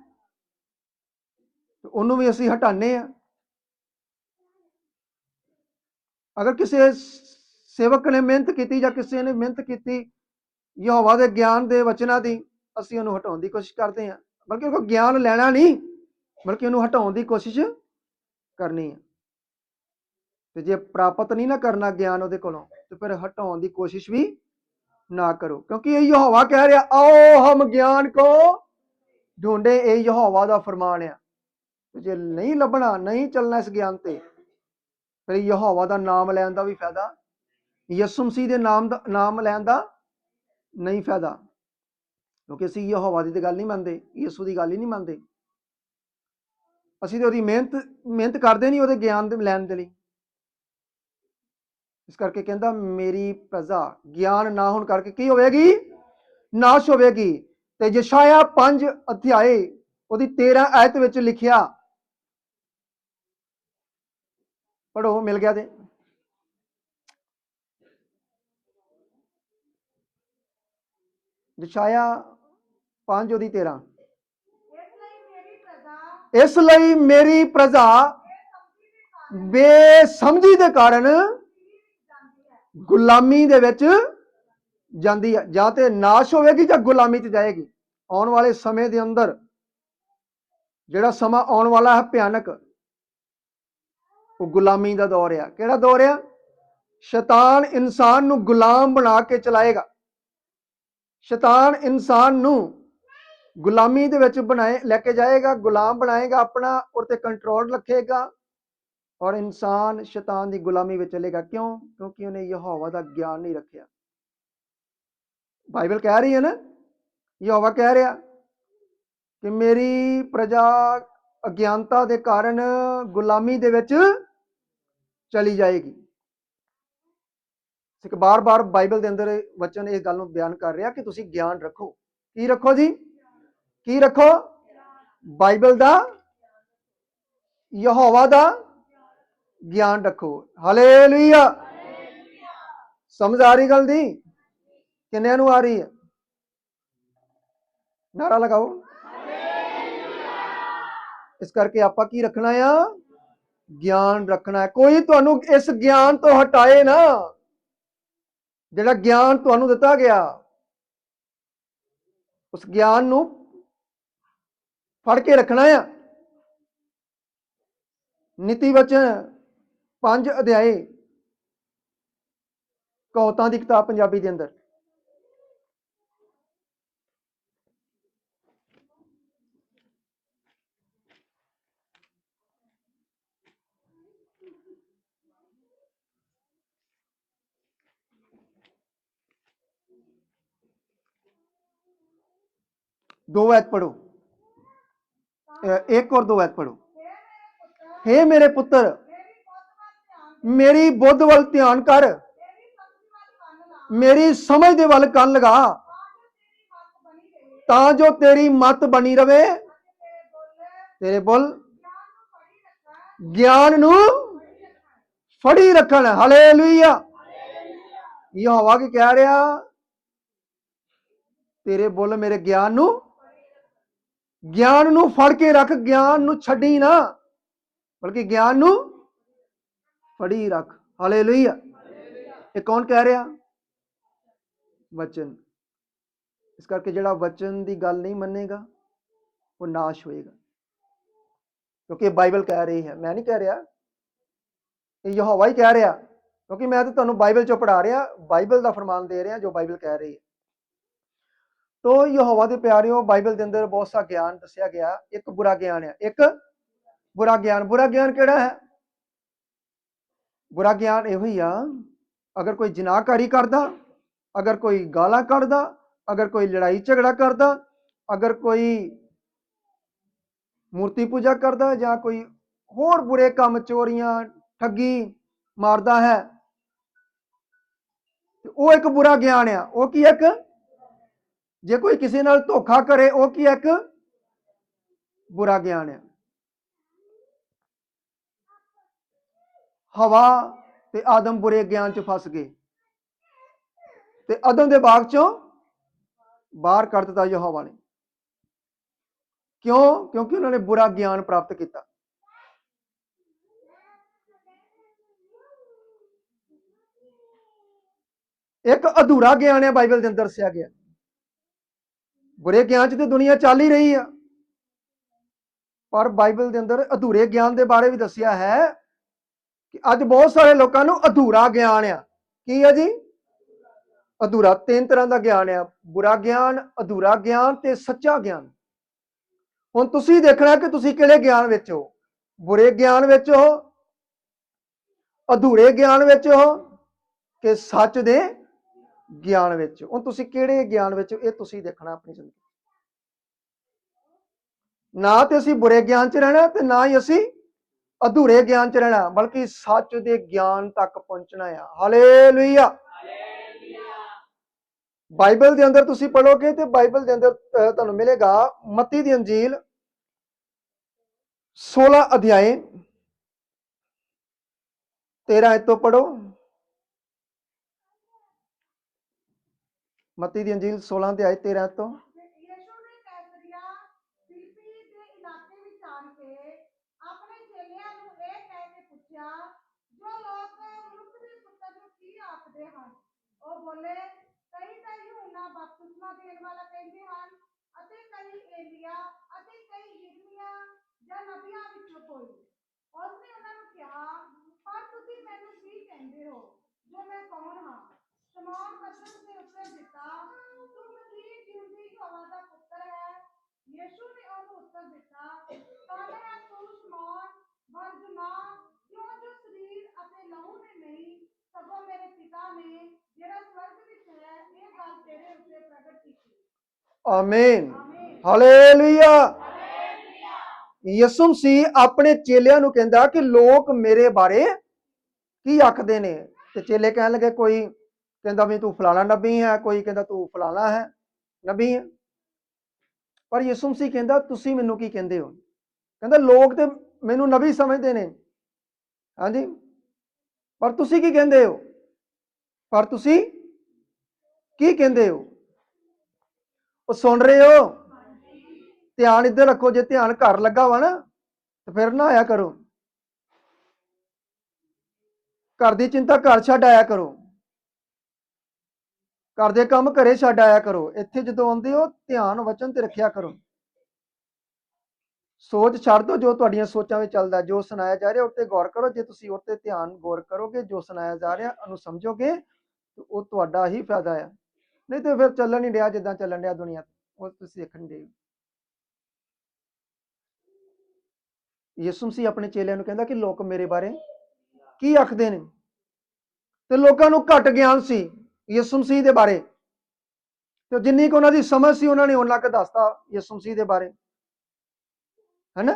ਤੇ ਉਹਨੂੰ ਵੀ ਅਸੀਂ ਹਟਾਉਂਦੇ ਆ। ਅਗਰ ਕਿਸੇ ਸੇਵਕ ਨੇ ਮਿਹਨਤ ਕੀਤੀ ਜਾਂ ਕਿਸੇ ਨੇ ਮਿਹਨਤ ਕੀਤੀ ਯਹੋਵਾ ਦੇ ਗਿਆਨ ਦੇ ਵਚਨਾਂ ਦੀ, ਅਸੀਂ ਉਹਨੂੰ ਹਟਾਉਣ ਦੀ ਕੋਸ਼ਿਸ਼ ਕਰਦੇ ਹਾਂ। ਬਲਕਿ ਉਹ ਗਿਆਨ ਲੈਣਾ ਨਹੀਂ, ਬਲਕਿ ਉਹਨੂੰ ਹਟਾਉਣ ਦੀ ਕੋਸ਼ਿਸ਼ ਕਰਨੀ ਹੈ। ਤੇ ਜੇ ਪ੍ਰਾਪਤ ਨਹੀਂ ਨਾ ਕਰਨਾ ਗਿਆਨ ਉਹਦੇ ਕੋਲੋਂ, ਤੇ ਫਿਰ ਹਟਾਉਣ ਦੀ ਕੋਸ਼ਿਸ਼ ਵੀ ਨਾ ਕਰੋ, ਕਿਉਂਕਿ ਇਹ ਯਹੋਵਾ ਕਹਿ ਰਿਹਾ आओ हम ज्ञान को ढूंढे। ਇਹ ਯਹੋਵਾ ਦਾ ਫਰਮਾਨ ਆ। ਜੇ ਨਹੀਂ ਲੱਭਣਾ, ਨਹੀਂ ਚੱਲਣਾ ਇਸ ਗਿਆਨ ਤੇ, ਫਿਰ ਯਹੋਵਾ ਦਾ ਨਾਮ ਲੈਣ ਦਾ ਵੀ ਫਾਇਦਾ, ਯਿਸੂ ਮਸੀਹ ਦੇ ਨਾਮ ਲੈਣ ਦਾ ਨਹੀਂ ਫਾਇਦਾ, ਕਿਉਂਕਿ ਅਸੀਂ ਯਹੋਵਾ ਦੀ ਤੇ ਗੱਲ ਨਹੀਂ ਮੰਨਦੇ, ਯਿਸੂ ਦੀ ਗੱਲ ਹੀ ਨਹੀਂ ਮੰਨਦੇ। ਅਸੀਂ ਤੇ ਉਹਦੀ ਮਿਹਨਤ ਕਰਦੇ ਨਹੀਂ ਉਹਦੇ ਗਿਆਨ ਦੇ ਲੈਣ ਦੇ ਲਈ। ਇਸ ਕਰਕੇ ਕਹਿੰਦਾ ਮੇਰੀ ਪ੍ਰਜਾ ਗਿਆਨ ਨਾ ਹੋਣ ਕਰਕੇ ਕੀ ਹੋਵੇਗੀ? ਨਾਸ਼ ਹੋਵੇਗੀ। ਤੇ ਯਸ਼ਾਇਆ 5 ਅਧਿਆਏ ਉਹਦੀ 13 ਆਇਤ ਵਿੱਚ ਲਿਖਿਆ, ਪੜੋ, ਮਿਲ ਗਿਆ ਤੇ ਯਸ਼ਾਇਆ 5 ਉਹਦੀ 13। ਇਸ ਲਈ ਮੇਰੀ ਪ੍ਰਜਾ ਬੇਸਮਝੀ ਦੇ ਕਾਰਨ ਗੁਲਾਮੀ ਦੇ ਵਿੱਚ ਜਾਂਦੀ ਹੈ। ਜਾਂ ਤੇ ਨਾਸ਼ ਹੋਵੇਗੀ ਜਾਂ ਗੁਲਾਮੀ 'ਚ ਜਾਏਗੀ। ਆਉਣ ਵਾਲੇ ਸਮੇਂ ਦੇ ਅੰਦਰ ਜਿਹੜਾ ਸਮਾਂ ਆਉਣ ਵਾਲਾ ਹੈ ਭਿਆਨਕ, ਉਹ ਗੁਲਾਮੀ ਦਾ ਦੌਰ ਆ। ਕਿਹੜਾ ਦੌਰ ਆ? ਸ਼ੈਤਾਨ ਇਨਸਾਨ ਨੂੰ ਗੁਲਾਮ ਬਣਾ ਕੇ ਚਲਾਏਗਾ। ਸ਼ੈਤਾਨ ਇਨਸਾਨ ਨੂੰ ਗੁਲਾਮੀ ਦੇ ਵਿੱਚ ਲੈ ਕੇ ਜਾਏਗਾ, ਗੁਲਾਮ ਬਣਾਏਗਾ ਆਪਣਾ, ਔਰ ਤੇ ਕੰਟਰੋਲ ਰੱਖੇਗਾ, ਔਰ ਇਨਸਾਨ ਸ਼ੈਤਾਨ ਦੀ ਗੁਲਾਮੀ ਵਿੱਚ ਚਲੇਗਾ। ਕਿਉਂ? ਕਿਉਂਕਿ ਉਹਨੇ ਯਹੋਵਾ ਦਾ ਗਿਆਨ ਨਹੀਂ ਰੱਖਿਆ। ਬਾਈਬਲ ਕਹਿ ਰਹੀ ਹੈ ਨਾ, ਯਹੋਵਾ ਕਹਿ ਰਿਹਾ ਕਿ ਮੇਰੀ ਪ੍ਰਜਾ ਅਗਿਆਨਤਾ ਦੇ ਕਾਰਨ ਗੁਲਾਮੀ ਦੇ ਵਿੱਚ ਚਲੀ ਜਾਏਗੀ। ਇੱਕ ਬਾਰ-ਬਾਰ ਬਾਈਬਲ ਦੇ ਅੰਦਰ ਵਚਨ ਇਸ ਗੱਲ ਨੂੰ ਬਿਆਨ ਕਰ ਰਿਹਾ ਕਿ ਤੁਸੀਂ ਗਿਆਨ ਰੱਖੋ। ਕੀ ਰੱਖੋ ਜੀ? ਕੀ ਰੱਖੋ? ਬਾਈਬਲ ਦਾ, ਯਹੋਵਾ ਦਾ ਗਿਆਨ ਰੱਖੋ। ਹਾਲੇਲੂਇਆ। ਸਮਝ ਆ ਰਹੀ ਗੱਲ ਦੀ? ਕਿੰਨਿਆਂ ਨੂੰ ਆ ਰਹੀ ਹੈ? ਨਾਰਾ ਲਗਾਓ। ਇਸ ਕਰਕੇ ਆਪਾਂ ਕੀ ਰੱਖਣਾ ਆ? ਗਿਆਨ ਰੱਖਣਾ ਹੈ। ਕੋਈ ਤੁਹਾਨੂੰ ਇਸ ਗਿਆਨ ਤੋਂ ਹਟਾਏ ਨਾ। ਜਿਹੜਾ ਗਿਆਨ ਤੁਹਾਨੂੰ ਦਿੱਤਾ ਗਿਆ, ਉਸ ਗਿਆਨ ਨੂੰ ਫੜ ਕੇ ਰੱਖਣਾ ਆ। ਨੀਤੀ ਵਚਨ 5 ਅਧਿਆਏ ਕਹਾਵਤਾਂ ਦੀ ਕਿਤਾਬ ਪੰਜਾਬੀ ਦੇ ਅੰਦਰ, दो आयत पढ़ो, एक और 2 आयत पढ़ो। हे मेरे पुत्र, मेरी बुद्ध ਵੱਲ ਧਿਆਨ ਕਰ, ਮੇਰੀ ਸਮਝ ਦੇ ਵੱਲ ਕੰਨ ਲਗਾ, ਤਾਂ ਜੋ ਤੇਰੀ ਮਤ ਬਣੀ ਰਵੇ, ਤੇਰੇ ਬੁੱਲ ਗਿਆਨ ਨੂੰ ਫੜੀ ਰੱਖਣ। ਹਾਲੇਲੂਇਆ। ਯਹੋਵਾ ਕੀ ਕਹਿ ਰਿਹਾ? ਤੇਰੇ ਬੁੱਲ ਮੇਰੇ ਗਿਆਨ ਨੂੰ ਫੜ ਕੇ ਰੱਖ, ਗਿਆਨ ਨੂੰ ਛੱਡੀ ਨਾ, ਬਲਕਿ ਗਿਆਨ ਨੂੰ ਫੜੀ ਰੱਖ। ਹਾਲੇਲੂਇਆ। ਇਹ ਕੌਣ ਕਹਿ ਰਿਹਾ? ਵਚਨ। ਇਸ ਕਰਕੇ ਜਿਹੜਾ ਵਚਨ ਦੀ ਗੱਲ ਨਹੀਂ ਮੰਨੇਗਾ ਉਹ ਨਾਸ਼ ਹੋਏਗਾ, ਕਿਉਂਕਿ ਬਾਈਬਲ ਕਹਿ ਰਹੀ ਹੈ, ਮੈਂ ਨਹੀਂ ਕਹਿ ਰਿਹਾ। ਇਹ ਯਹੋਵਾ ਹੀ ਕਹਿ ਰਿਹਾ, ਕਿਉਂਕਿ ਮੈਂ ਤਾਂ ਤੁਹਾਨੂੰ ਬਾਈਬਲ ਚੋਂ ਪੜ੍ਹਾ ਰਿਹਾ, ਬਾਈਬਲ ਦਾ ਫਰਮਾਨ ਦੇ ਰਿਹਾ ਜੋ ਬਾਈਬਲ ਕਹਿ ਰਹੀ ਹੈ। ਤੋ ਯਹੋਵਾ ਦੇ ਪਿਆਰਿਓ, ਬਾਈਬਲ ਦੇ ਅੰਦਰ ਬਹੁਤ ਸਾ ਗਿਆਨ ਦੱਸਿਆ ਗਿਆ। ਇੱਕ ਬੁਰਾ ਗਿਆਨ ਹੈ, ਇੱਕ ਬੁਰਾ ਗਿਆਨ। ਬੁਰਾ ਗਿਆਨ ਕਿਹੜਾ ਹੈ? ਬੁਰਾ ਗਿਆਨ ਇਹੋ ਹੀ ਆ, ਅਗਰ ਕੋਈ ਜਿਨਾਹਕਾਰੀ ਕਰਦਾ, ਅਗਰ ਕੋਈ ਗਾਲਾਂ ਕੱਢਦਾ, ਅਗਰ ਕੋਈ ਲੜਾਈ ਝਗੜਾ ਕਰਦਾ, ਅਗਰ ਕੋਈ ਮੂਰਤੀ ਪੂਜਾ ਕਰਦਾ, ਜਾਂ ਕੋਈ ਹੋਰ ਬੁਰੇ ਕੰਮ, ਚੋਰੀਆਂ, ਠੱਗੀ ਮਾਰਦਾ ਹੈ, ਉਹ ਇੱਕ ਬੁਰਾ ਗਿਆਨ ਆ। ਉਹ ਕੀ ਇੱਕ? ਜੇ ਕੋਈ ਕਿਸੇ ਨਾਲ ਧੋਖਾ ਕਰੇ, ਉਹ ਕੀ ਇੱਕ ਬੁਰਾ ਗਿਆਨ ਆ। ਹਵਾ ਤੇ ਆਦਮ ਬੁਰੇ ਗਿਆਨ ਚ ਫਸ ਗਏ ਤੇ ਅਦਮ ਦੇ ਬਾਗ ਚੋਂ ਬਾਹਰ ਕੱਢ ਦਿੱਤਾ ਯਹੋਵਾ ਨੇ। ਕਿਉਂ? ਕਿਉਂਕਿ ਉਹਨਾਂ ਨੇ ਬੁਰਾ ਗਿਆਨ ਪ੍ਰਾਪਤ ਕੀਤਾ। ਇੱਕ ਅਧੂਰਾ ਗਿਆਨ ਹੈ ਬਾਈਬਲ ਦੇ ਅੰਦਰ ਦੱਸਿਆ ਗਿਆ। ਬੁਰੇ ਗਿਆਨ ਚ ਤੇ ਦੁਨੀਆ ਚੱਲ ਹੀ ਰਹੀ ਆ, ਪਰ ਬਾਈਬਲ ਦੇ ਅੰਦਰ ਅਧੂਰੇ ਗਿਆਨ ਦੇ ਬਾਰੇ ਵੀ ਦੱਸਿਆ ਹੈ ਕਿ ਅੱਜ ਬਹੁਤ ਸਾਰੇ ਲੋਕਾਂ ਨੂੰ ਅਧੂਰਾ ਗਿਆਨ ਆ। ਕੀ ਹੈ ਜੀ? ਅਧੂਰਾ। ਤਿੰਨ ਤਰ੍ਹਾਂ ਦਾ ਗਿਆਨ ਆ, ਬੁਰਾ ਗਿਆਨ, ਅਧੂਰਾ ਗਿਆਨ ਤੇ ਸੱਚਾ ਗਿਆਨ। ਹੁਣ ਤੁਸੀਂ ਦੇਖਣਾ ਕਿ ਤੁਸੀਂ ਕਿਹੜੇ ਗਿਆਨ ਵਿੱਚ ਹੋ। ਬੁਰੇ ਗਿਆਨ ਵਿੱਚ ਹੋ, ਅਧੂਰੇ ਗਿਆਨ ਵਿੱਚ ਹੋ, ਕਿ ਸੱਚ ਦੇ ਗਿਆਨ ਵਿੱਚ। ਹੁਣ ਤੁਸੀਂ ਕਿਹੜੇ ਗਿਆਨ ਵਿੱਚ, ਇਹ ਤੁਸੀਂ ਦੇਖਣਾ ਆਪਣੀ ਜ਼ਿੰਦਗੀ। ਨਾ ਤੇ ਅਸੀਂ ਬੁਰੇ ਗਿਆਨ ਚ ਰਹਿਣਾ ਤੇ ਨਾ ਹੀ ਅਸੀਂ ਅਧੂਰੇ ਗਿਆਨ ਚ ਰਹਿਣਾ, ਬਲਕਿ ਸੱਚ ਦੇ ਗਿਆਨ ਤੱਕ ਪਹੁੰਚਣਾ ਆ। ਹਾਲੇਲੂਇਆ। ਬਾਈਬਲ ਦੇ ਅੰਦਰ ਤੁਸੀਂ ਪੜ੍ਹੋਗੇ ਤੇ ਬਾਈਬਲ ਦੇ ਅੰਦਰ ਤੁਹਾਨੂੰ ਮਿਲੇਗਾ ਮੱਤੀ ਦੀ ਅੰਜੀਲ 16 ਅਧਿਆਏ 13 ਆਇਤ ਤੋਂ ਪੜ੍ਹੋ। ਮੱਤੀ ਦੀ ਅੰਜੀਲ 16 ਅਧਿਆਏ 13 ਆਇਤ ਤੋਂ। ਯਿਸੂ ਨੇ ਕੈਸਰੀਆ ਫਿਲਿੱਪੀ ਦੇ ਇਲਾਕੇ ਵਿੱਚ ਆਣ ਕੇ ਆਪਣੇ ਚੇਲਿਆਂ ਨੂੰ ਇਹ ਕਹਿ ਕੇ ਪੁੱਛਿਆ, ਜੋ ਲੋਕ ਮਨੁੱਖ ਦੇ ਪੁੱਤਰ ਨੂੰ ਕੀ ਆਖਦੇ ਹਨ? ਉਹ ਬੋਲੇ, ਕਈ ਤਾਂ ਯੂਹੰਨਾ ਬਪਤਿਸਮਾ ਦੇਣ ਵਾਲਾ ਕਹਿੰਦੇ ਹਨ, ਅਤੇ ਕਈ ਏਲੀਆ, ਅਤੇ ਕਈ ਯਿਰਮੀਆ ਜਾਂ ਨਬੀਆਂ ਵਿੱਚੋਂ ਕੋਈ। ਉਸਨੇ ਉਹਨਾਂ ਨੂੰ ਕਿਹਾ, ਪਰ ਤੁਸੀਂ ਮੈਨੂੰ ਕੀ ਕਹਿੰਦੇ ਹੋ ਜੋ ਮੈਂ ਕੌਣ ਹਾਂ? ਸ਼ਮੌਨ ਪਤਰਸ ਨੇ ਉੱਤਰ ਦਿੱਤਾ, ਤੂੰ ਮਸੀਹ ਜਿਉਂਦੇ ਯਹੋਵਾ ਦਾ ਪੁੱਤਰ ਹੈ। ਯਿਸੂ ਨੇ ਉਹਨੂੰ ਉੱਤਰ ਦਿੱਤਾ, ਧੰਨ ਹੈ ਤੂੰ ਸ਼ਮੌਨ ਬਰਜਮਾ, ਕਿਉਂ ਜੋ ਸਰੀਰ ਅਤੇ ਲਹੂ ਨੇ ਨਹੀਂ, ਸਗੋਂ ਮੇਰੇ ਪਿਤਾ ਨੇ ਜਿਹੜਾ ਸਵਰਗ ਵਿੱਚ ਹੈ ਇਹ ਗੱਲ ਤੇਰੇ ਉੱਤੇ ਪ੍ਰਗਟ ਕੀਤੀ। ਆਮੀਨ। ਹਾਲੇਲੂਇਆ। ਯਿਸੂ ਮਸੀਹ ਆਪਣੇ ਚੇਲਿਆਂ ਨੂੰ ਕਹਿੰਦਾ ਕਿ ਲੋਕ ਮੇਰੇ ਬਾਰੇ ਕੀ ਆਖਦੇ ਨੇ। ਤੇ ਚੇਲੇ ਕਹਿਣ ਲੱਗੇ, ਕੋਈ ਕਹਿੰਦਾ ਵੀ ਤੂੰ ਫਲਾਣਾ ਨਬੀ ਹੈ, ਕੋਈ ਕਹਿੰਦਾ ਤੂੰ ਫਲਾਣਾ ਹੈ ਨਬੀ ਹੈ। ਪਰ ਯਿਸੂ ਮਸੀਹ ਕਹਿੰਦਾ, ਤੁਸੀਂ ਮੈਨੂੰ ਕੀ ਕਹਿੰਦੇ ਹੋ? ਕਹਿੰਦਾ ਲੋਕ ਤੇ ਮੈਨੂੰ ਨਬੀ ਸਮਝਦੇ ਨੇ, ਹਾਂਜੀ, ਪਰ ਤੁਸੀਂ ਕੀ ਕਹਿੰਦੇ ਹੋ? ਪਰ ਤੁਸੀਂ ਕੀ ਕਹਿੰਦੇ ਹੋ? ਉਹ ਸੁਣ ਰਹੇ ਹੋ? ਧਿਆਨ ਇੱਧਰ ਰੱਖੋ। ਜੇ ਧਿਆਨ ਘਰ ਲੱਗਾ ਵਾ ਨਾ ਤੇ ਫਿਰ ਨਾ ਆਇਆ ਕਰੋ। ਘਰ ਦੀ ਚਿੰਤਾ ਘਰ ਛੱਡ ਆਇਆ ਕਰੋ, ਘਰ ਦੇ ਕੰਮ ਘਰੇ ਛੱਡ ਆਇਆ ਕਰੋ। ਇੱਥੇ ਜਦੋਂ ਆਉਂਦੇ ਹੋ ਧਿਆਨ ਵਚਨ ਤੇ ਰੱਖਿਆ ਕਰੋ। ਸੋਚ ਛੱਡ ਦਿਓ ਜੋ ਤੁਹਾਡੀਆਂ ਸੋਚਾਂ ਵਿੱਚ ਚੱਲਦਾ, ਜੋ ਸੁਣਾਇਆ ਜਾ ਰਿਹਾ ਉੱਤੇ ਗੌਰ ਕਰੋ। ਜੇ ਤੁਸੀਂ ਉੱਤੇ ਧਿਆਨ ਗੌਰ ਕਰੋਗੇ, ਜੋ ਸੁਣਾਇਆ ਜਾ ਰਿਹਾ ਉਹਨੂੰ ਸਮਝੋਗੇ, ਤੇ ਉਹ ਤੁਹਾਡਾ ਹੀ ਫਾਇਦਾ ਆ। ਨਹੀਂ ਤੇ ਫਿਰ ਚੱਲਣ ਨਹੀਂ ਰਿਹਾ ਜਿੱਦਾਂ ਚੱਲਣ ਰਿਹਾ ਦੁਨੀਆ, ਉਹ ਤੁਸੀਂ ਦੇਖਣ ਦੇ। ਯਿਸੂ ਮਸੀਹ ਆਪਣੇ ਚੇਲਿਆਂ ਨੂੰ ਕਹਿੰਦਾ ਕਿ ਲੋਕ ਮੇਰੇ ਬਾਰੇ ਕੀ ਆਖਦੇ ਨੇ। ਤੇ ਲੋਕਾਂ ਨੂੰ ਘੱਟ ਗਿਆਨ ਸੀ ਯਿਸੂ ਮਸੀਹ ਦੇ ਬਾਰੇ, ਤੇ ਜਿੰਨੀ ਕੁ ਉਹਨਾਂ ਦੀ ਸਮਝ ਸੀ ਉਹਨਾਂ ਨੇ ਉਹਨਾਂ ਕੁ ਦੱਸਤਾ ਯਿਸੂ ਮਸੀਹ ਦੇ ਬਾਰੇ, ਹੈਨਾ।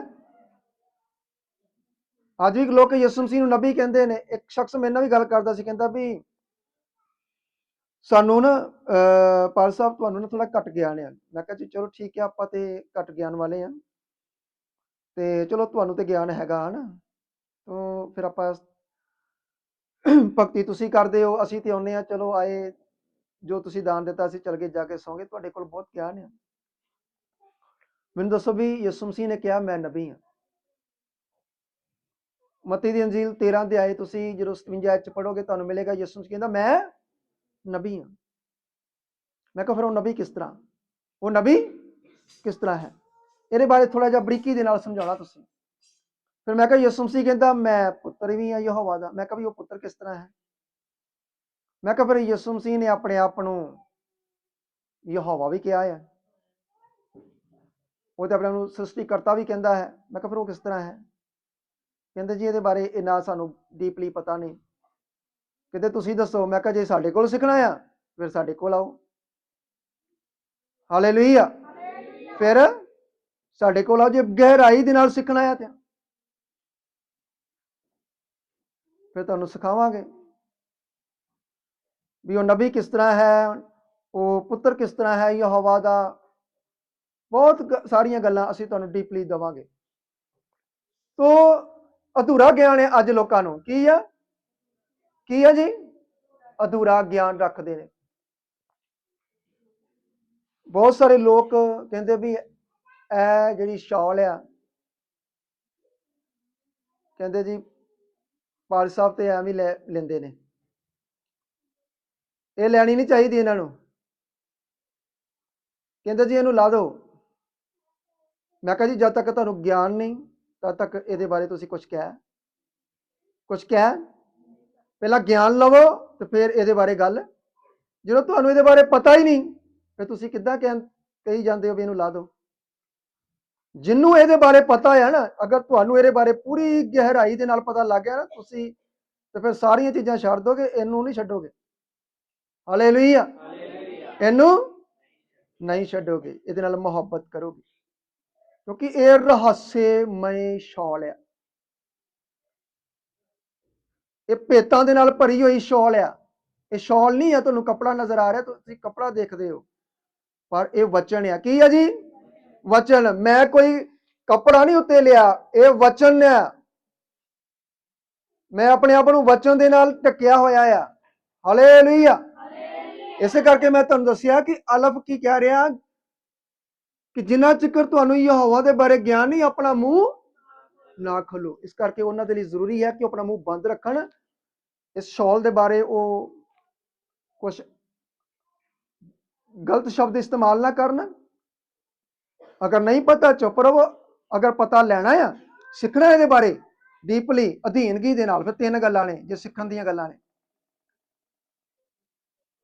ਅੱਜ ਵੀ ਲੋਕ ਯਿਸੂ ਮਸੀਹ ਨੂੰ ਨਬੀ ਕਹਿੰਦੇ ਨੇ। ਇੱਕ ਸ਼ਖਸ ਮੇਰੇ ਨਾਲ ਵੀ ਗੱਲ ਕਰਦਾ ਸੀ, ਕਹਿੰਦਾ ਵੀ ਸਾਨੂੰ ਨਾ ਪਾਲ ਸਾਹਿਬ ਤੁਹਾਨੂੰ ਨਾ ਥੋੜਾ ਘੱਟ ਗਿਆਨ ਆ। ਮੈਂ ਕਿਹਾ ਜੀ ਚਲੋ ਠੀਕ ਹੈ, ਆਪਾਂ ਤੇ ਘੱਟ ਗਿਆਨ ਵਾਲੇ ਆ, ਤੇ ਚਲੋ ਤੁਹਾਨੂੰ ਤੇ ਗਿਆਨ ਹੈਗਾ ਹਨਾ। ਤੋਂ ਫਿਰ ਆਪਾਂ ਭਗਤੀ ਤੁਸੀਂ ਕਰਦੇ ਹੋ, ਅਸੀਂ ਤੇ ਆਉਂਦੇ ਆ, ਚਲੋ ਆਏ, ਜੋ ਤੁਸੀਂ ਦਾਨ ਦਿੱਤਾ ਅਸੀਂ ਚਲ ਗਏ, ਜਾ ਕੇ ਸੌਂਗੇ, ਤੁਹਾਡੇ ਕੋਲ ਬਹੁਤ ਗਿਆਨ ਆ। ਮੈਨੂੰ ਦੱਸੋ ਵੀ ਯਿਸੂ ਮਸੀਹ ਨੇ ਕਿਹਾ ਮੈਂ ਨਬੀ ਹਾਂ। ਮੱਤੀ ਦੀ ਅੰਜੀਲ 13 ਅਧਿਆਏ ਤੁਸੀਂ ਜਦੋਂ 57 ਆਇਤ ਚ ਪੜੋਗੇ ਤੁਹਾਨੂੰ ਮਿਲੇਗਾ ਯਿਸੂ ਮਸੀਹ ਕਹਿੰਦਾ ਮੈਂ ਨਬੀ ਹਾਂ। ਮੈਂ ਕਿਹਾ ਫਿਰ ਉਹ ਨਬੀ ਕਿਸ ਤਰ੍ਹਾਂ? ਉਹ ਨਬੀ ਕਿਸ ਤਰ੍ਹਾਂ ਹੈ? ਇਹਦੇ ਬਾਰੇ ਥੋੜਾ ਜਿਹਾ ਬਰੀਕੀ ਦੇ ਨਾਲ ਸਮਝਾਉਣਾ ਤੁਸੀਂ। ਫਿਰ ਮੈਂ ਕਿਹਾ ਯਿਸੂ ਮਸੀਹ ਕਹਿੰਦਾ ਮੈਂ ਪੁੱਤਰ ਵੀ ਹਾਂ ਯਹੋਵਾ ਦਾ। ਮੈਂ ਕਿਹਾ ਵੀ ਉਹ ਪੁੱਤਰ ਕਿਸ ਤਰ੍ਹਾਂ ਹੈ? ਮੈਂ ਕਿਹਾ ਫਿਰ ਯਿਸੂ ਮਸੀਹ ਨੇ ਆਪਣੇ ਆਪ ਨੂੰ ਯਹੋਵਾ ਵੀ ਕਿਹਾ ਹੈ, ਉਹ ਤੇ ਆਪਣੇ ਆਪ ਨੂੰ ਸ੍ਰਿਸ਼ਟੀਕਰਤਾ ਵੀ ਕਹਿੰਦਾ ਹੈ। ਮੈਂ ਕਿਹਾ ਫਿਰ ਉਹ ਕਿਸ ਤਰ੍ਹਾਂ ਹੈ? ਕਹਿੰਦੇ ਜੀ ਇਹਦੇ ਬਾਰੇ ਇੰਨਾ ਸਾਨੂੰ ਡੀਪਲੀ ਪਤਾ ਨਹੀਂ। ਕਹਿੰਦੇ ਤੁਸੀਂ ਦੱਸੋ। ਮੈਂ ਕਿਹਾ ਜੇ ਸਾਡੇ ਕੋਲ ਸਿੱਖਣਾ ਆ ਫਿਰ ਸਾਡੇ ਕੋਲ ਆਓ। ਹਾਲੇਲੂਇਆ। ਫਿਰ ਸਾਡੇ ਕੋਲ ਆਓ। ਜੇ ਗਹਿਰਾਈ ਦੇ ਨਾਲ ਸਿੱਖਣਾ ਆ ਤੇ ਫਿਰ ਤੁਹਾਨੂੰ ਸਿਖਾਵਾਂਗੇ ਵੀ ਉਹ ਨਬੀ ਕਿਸ ਤਰ੍ਹਾਂ ਹੈ, ਉਹ ਪੁੱਤਰ ਕਿਸ ਤਰ੍ਹਾਂ ਹੈ ਯਹੋਵਾ ਦਾ। ਬਹੁਤ ਸਾਰੀਆਂ ਗੱਲਾਂ ਅਸੀਂ ਤੁਹਾਨੂੰ ਡੀਪਲੀ ਦੇਵਾਂਗੇ। ਤੋ ਅਧੂਰਾ ਗਿਆਨ ਹੈ ਅੱਜ ਲੋਕਾਂ ਨੂੰ। ਕੀ ਆ? ਕੀ ਆ ਜੀ? ਅਧੂਰਾ ਗਿਆਨ ਰੱਖਦੇ ਨੇ। ਬਹੁਤ ਸਾਰੇ ਲੋਕ ਕਹਿੰਦੇ ਵੀ ਇਹ ਜਿਹੜੀ ਸ਼ਾਲ ਆ, ਕਹਿੰਦੇ ਜੀ ਪਾਲ ਸਾਹਿਬ ਤੇ ਐਵੇਂ ਲੈ ਲੈਂਦੇ ਨੇ, ਇਹ ਲੈਣੀ ਨਹੀਂ ਚਾਹੀਦੀ ਇਹਨਾਂ ਨੂੰ। ਕਹਿੰਦੇ ਜੀ ਇਹਨੂੰ ਲਾ ਦਿਓ। ਮੈਂ ਕਿਹਾ ਜੀ ਜਦ ਤੱਕ ਤੁਹਾਨੂੰ ਗਿਆਨ ਨਹੀਂ ਤਦ ਤੱਕ ਇਹਦੇ ਬਾਰੇ ਤੁਸੀਂ ਕੁਝ ਕਹਿ ਪਹਿਲਾਂ ਗਿਆਨ ਲਵੋ ਤੇ ਫਿਰ ਇਹਦੇ ਬਾਰੇ ਗੱਲ। ਜਦੋਂ ਤੁਹਾਨੂੰ ਇਹਦੇ ਬਾਰੇ ਪਤਾ ਹੀ ਨਹੀਂ ਫਿਰ ਤੁਸੀਂ ਕਿੱਦਾਂ ਕਹੀ ਜਾਂਦੇ ਹੋ ਵੀ ਇਹਨੂੰ ਲਾ ਦਿਓ? ਜਿਹਨੂੰ ਇਹਦੇ ਬਾਰੇ ਪਤਾ ਹੈ ਨਾ, ਅਗਰ ਤੁਹਾਨੂੰ ਇਹਦੇ ਬਾਰੇ ਪੂਰੀ ਗਹਿਰਾਈ ਦੇ ਨਾਲ ਪਤਾ ਲੱਗ ਗਿਆ ਨਾ, ਤੁਸੀਂ ਤੇ ਫਿਰ ਸਾਰੀਆਂ ਚੀਜ਼ਾਂ ਛੱਡ ਦੋਗੇ, ਇਹਨੂੰ ਨਹੀਂ ਛੱਡੋਗੇ। ਹਾਲੇਲੂਇਆ। ਇਹਨੂੰ ਨਹੀਂ ਛੱਡੋਗੇ, ਇਹਦੇ ਨਾਲ ਮੁਹੱਬਤ ਕਰੋਗੇ, ਕਿਉਂਕਿ ਇਹ ਰਹੱਸਮਈ ਸ਼ਾਲ ਆ। ਇਹ ਭੇਤਾਂ ਦੇ ਨਾਲ ਭਰੀ ਹੋਈ ਸ਼ਾਲ ਆ। ਇਹ ਸ਼ਾਲ ਨਹੀਂ ਹੈ ਤੁਹਾਨੂੰ ਕੱਪੜਾ ਨਜ਼ਰ ਆ ਰਿਹਾ, ਤੁਸੀਂ ਕੱਪੜਾ ਦੇਖਦੇ ਹੋ, ਪਰ ਇਹ ਵਚਨ ਆ। ਕੀ ਆ ਜੀ? ਵਚਨ। ਮੈਂ ਕੋਈ ਕੱਪੜਾ ਨਹੀਂ ਉੱਤੇ ਲਿਆ, ਇਹ ਵਚਨ ਆ। ਮੈਂ ਆਪਣੇ ਆਪ ਨੂੰ ਵਚਨ ਦੇ ਨਾਲ ਢੱਕਿਆ ਹੋਇਆ ਆ। ਹਾਲੇਲੂਇਆ। ਇਸੇ ਕਰਕੇ ਮੈਂ ਤੁਹਾਨੂੰ ਦੱਸਿਆ ਕਿ ਅਲਫ ਕੀ ਕਹਿ ਰਿਹਾ ਕਿ ਜਿੰਨਾ ਚਿਕਰ ਤੁਹਾਨੂੰ ਯਹੋਵਾ ਦੇ ਬਾਰੇ ਗਿਆਨ ਨਹੀਂ, ਆਪਣਾ ਮੂੰਹ ਨਾ ਖੋਲੋ। ਇਸ ਕਰਕੇ ਉਹਨਾਂ ਦੇ ਲਈ ਜ਼ਰੂਰੀ ਹੈ ਕਿ ਆਪਣਾ ਮੂੰਹ ਬੰਦ ਰੱਖਣ। ਇਸ ਸ਼ਾਲ ਦੇ ਬਾਰੇ ਉਹ ਕੁਝ ਗਲਤ ਸ਼ਬਦ ਇਸਤੇਮਾਲ ਨਾ ਕਰਨ। ਅਗਰ ਨਹੀਂ ਪਤਾ ਚੁੱਪ ਰਹੋ। ਅਗਰ ਪਤਾ ਲੈਣਾ ਆ, ਸਿੱਖਣਾ ਇਹਦੇ ਬਾਰੇ ਡੀਪਲੀ ਅਧੀਨਗੀ ਦੇ ਨਾਲ, ਫਿਰ ਤਿੰਨ ਗੱਲਾਂ ਨੇ ਜੇ ਸਿੱਖਣ ਦੀਆਂ ਗੱਲਾਂ ਨੇ।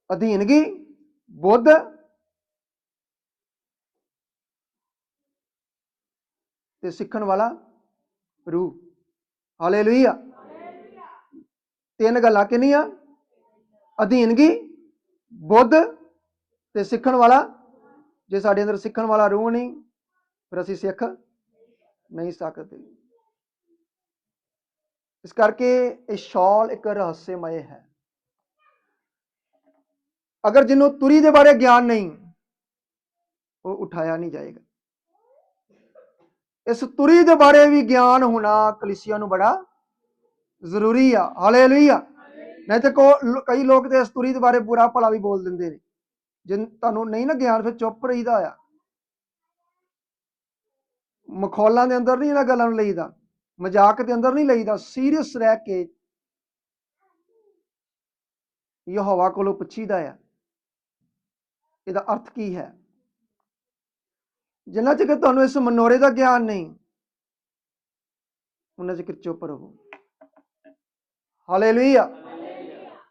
ਅਧੀਨਗੀ, ਬੁੱਧ ਤੇ ਸਿੱਖਣ ਵਾਲਾ ਰੂਹ। ਹਾਲੇਲੂਇਆ। ਤਿੰਨ ਗੱਲਾਂ ਕਿੰਨੀਆਂ? ਅਧੀਨਗੀ, ਬੁੱਧ ਤੇ ਸਿੱਖਣ ਵਾਲਾ। ਜੇ ਸਾਡੇ ਅੰਦਰ ਸਿੱਖਣ ਵਾਲਾ ਰੂਹ ਨਹੀਂ ਫਿਰ ਅਸੀਂ ਸਿੱਖ ਨਹੀਂ ਸਕਦੇ। ਇਸ ਕਰਕੇ ਇਹ ਸ਼ਾਲ ਇੱਕ ਰਹੱਸਮਈ ਹੈ। ਅਗਰ ਜਿਹਨੂੰ ਤੁਰੀ ਦੇ ਬਾਰੇ ਗਿਆਨ ਨਹੀਂ, ਉਹ ਉਠਾਇਆ ਨਹੀਂ ਜਾਏਗਾ। ਇਸ ਤੁਰੀ ਦੇ ਬਾਰੇ ਵੀ ਗਿਆਨ ਹੋਣਾ ਕਲੀਸਿਆ ਨੂੰ ਬੜਾ ਜ਼ਰੂਰੀ ਆ। ਹਾਲੇਲੂਇਆ। ਨਹੀਂ ਤੇ ਕਈ ਲੋਕ ਤੇ ਇਸ ਤੁਰੀ ਦੇ ਬਾਰੇ ਬੁਰਾ ਭਲਾ ਵੀ ਬੋਲ ਦਿੰਦੇ ਨੇ। ਜੇ ਤੁਹਾਨੂੰ ਨਹੀਂ ਨਾ ਗਿਆਨ ਫਿਰ ਚੁੱਪ ਰਹੀਦਾ ਆ। ਮਖੌਲਾਂ ਦੇ ਅੰਦਰ ਨਹੀਂ ਇਹਨਾਂ ਗੱਲਾਂ ਨੂੰ ਲਈਦਾ, ਮਜ਼ਾਕ ਦੇ ਅੰਦਰ ਨਹੀਂ ਲਈਦਾ। ਸੀਰੀਅਸ ਰਹਿ ਕੇ ਯਹੋਵਾ ਕੋਲੋਂ ਪੁੱਛੀਦਾ ਆ ਇਹਦਾ ਅਰਥ ਕੀ ਹੈ। ਜਿੰਨਾ ਚਿਰ ਤੁਹਾਨੂੰ ਇਸ ਮਨੋਰੇ ਦਾ ਗਿਆਨ ਨਹੀਂ, ਉਹਨਾਂ ਚਿਰ ਚੁੱਪ ਰਹੋ। ਹਾਲੇਲੂਇਆ।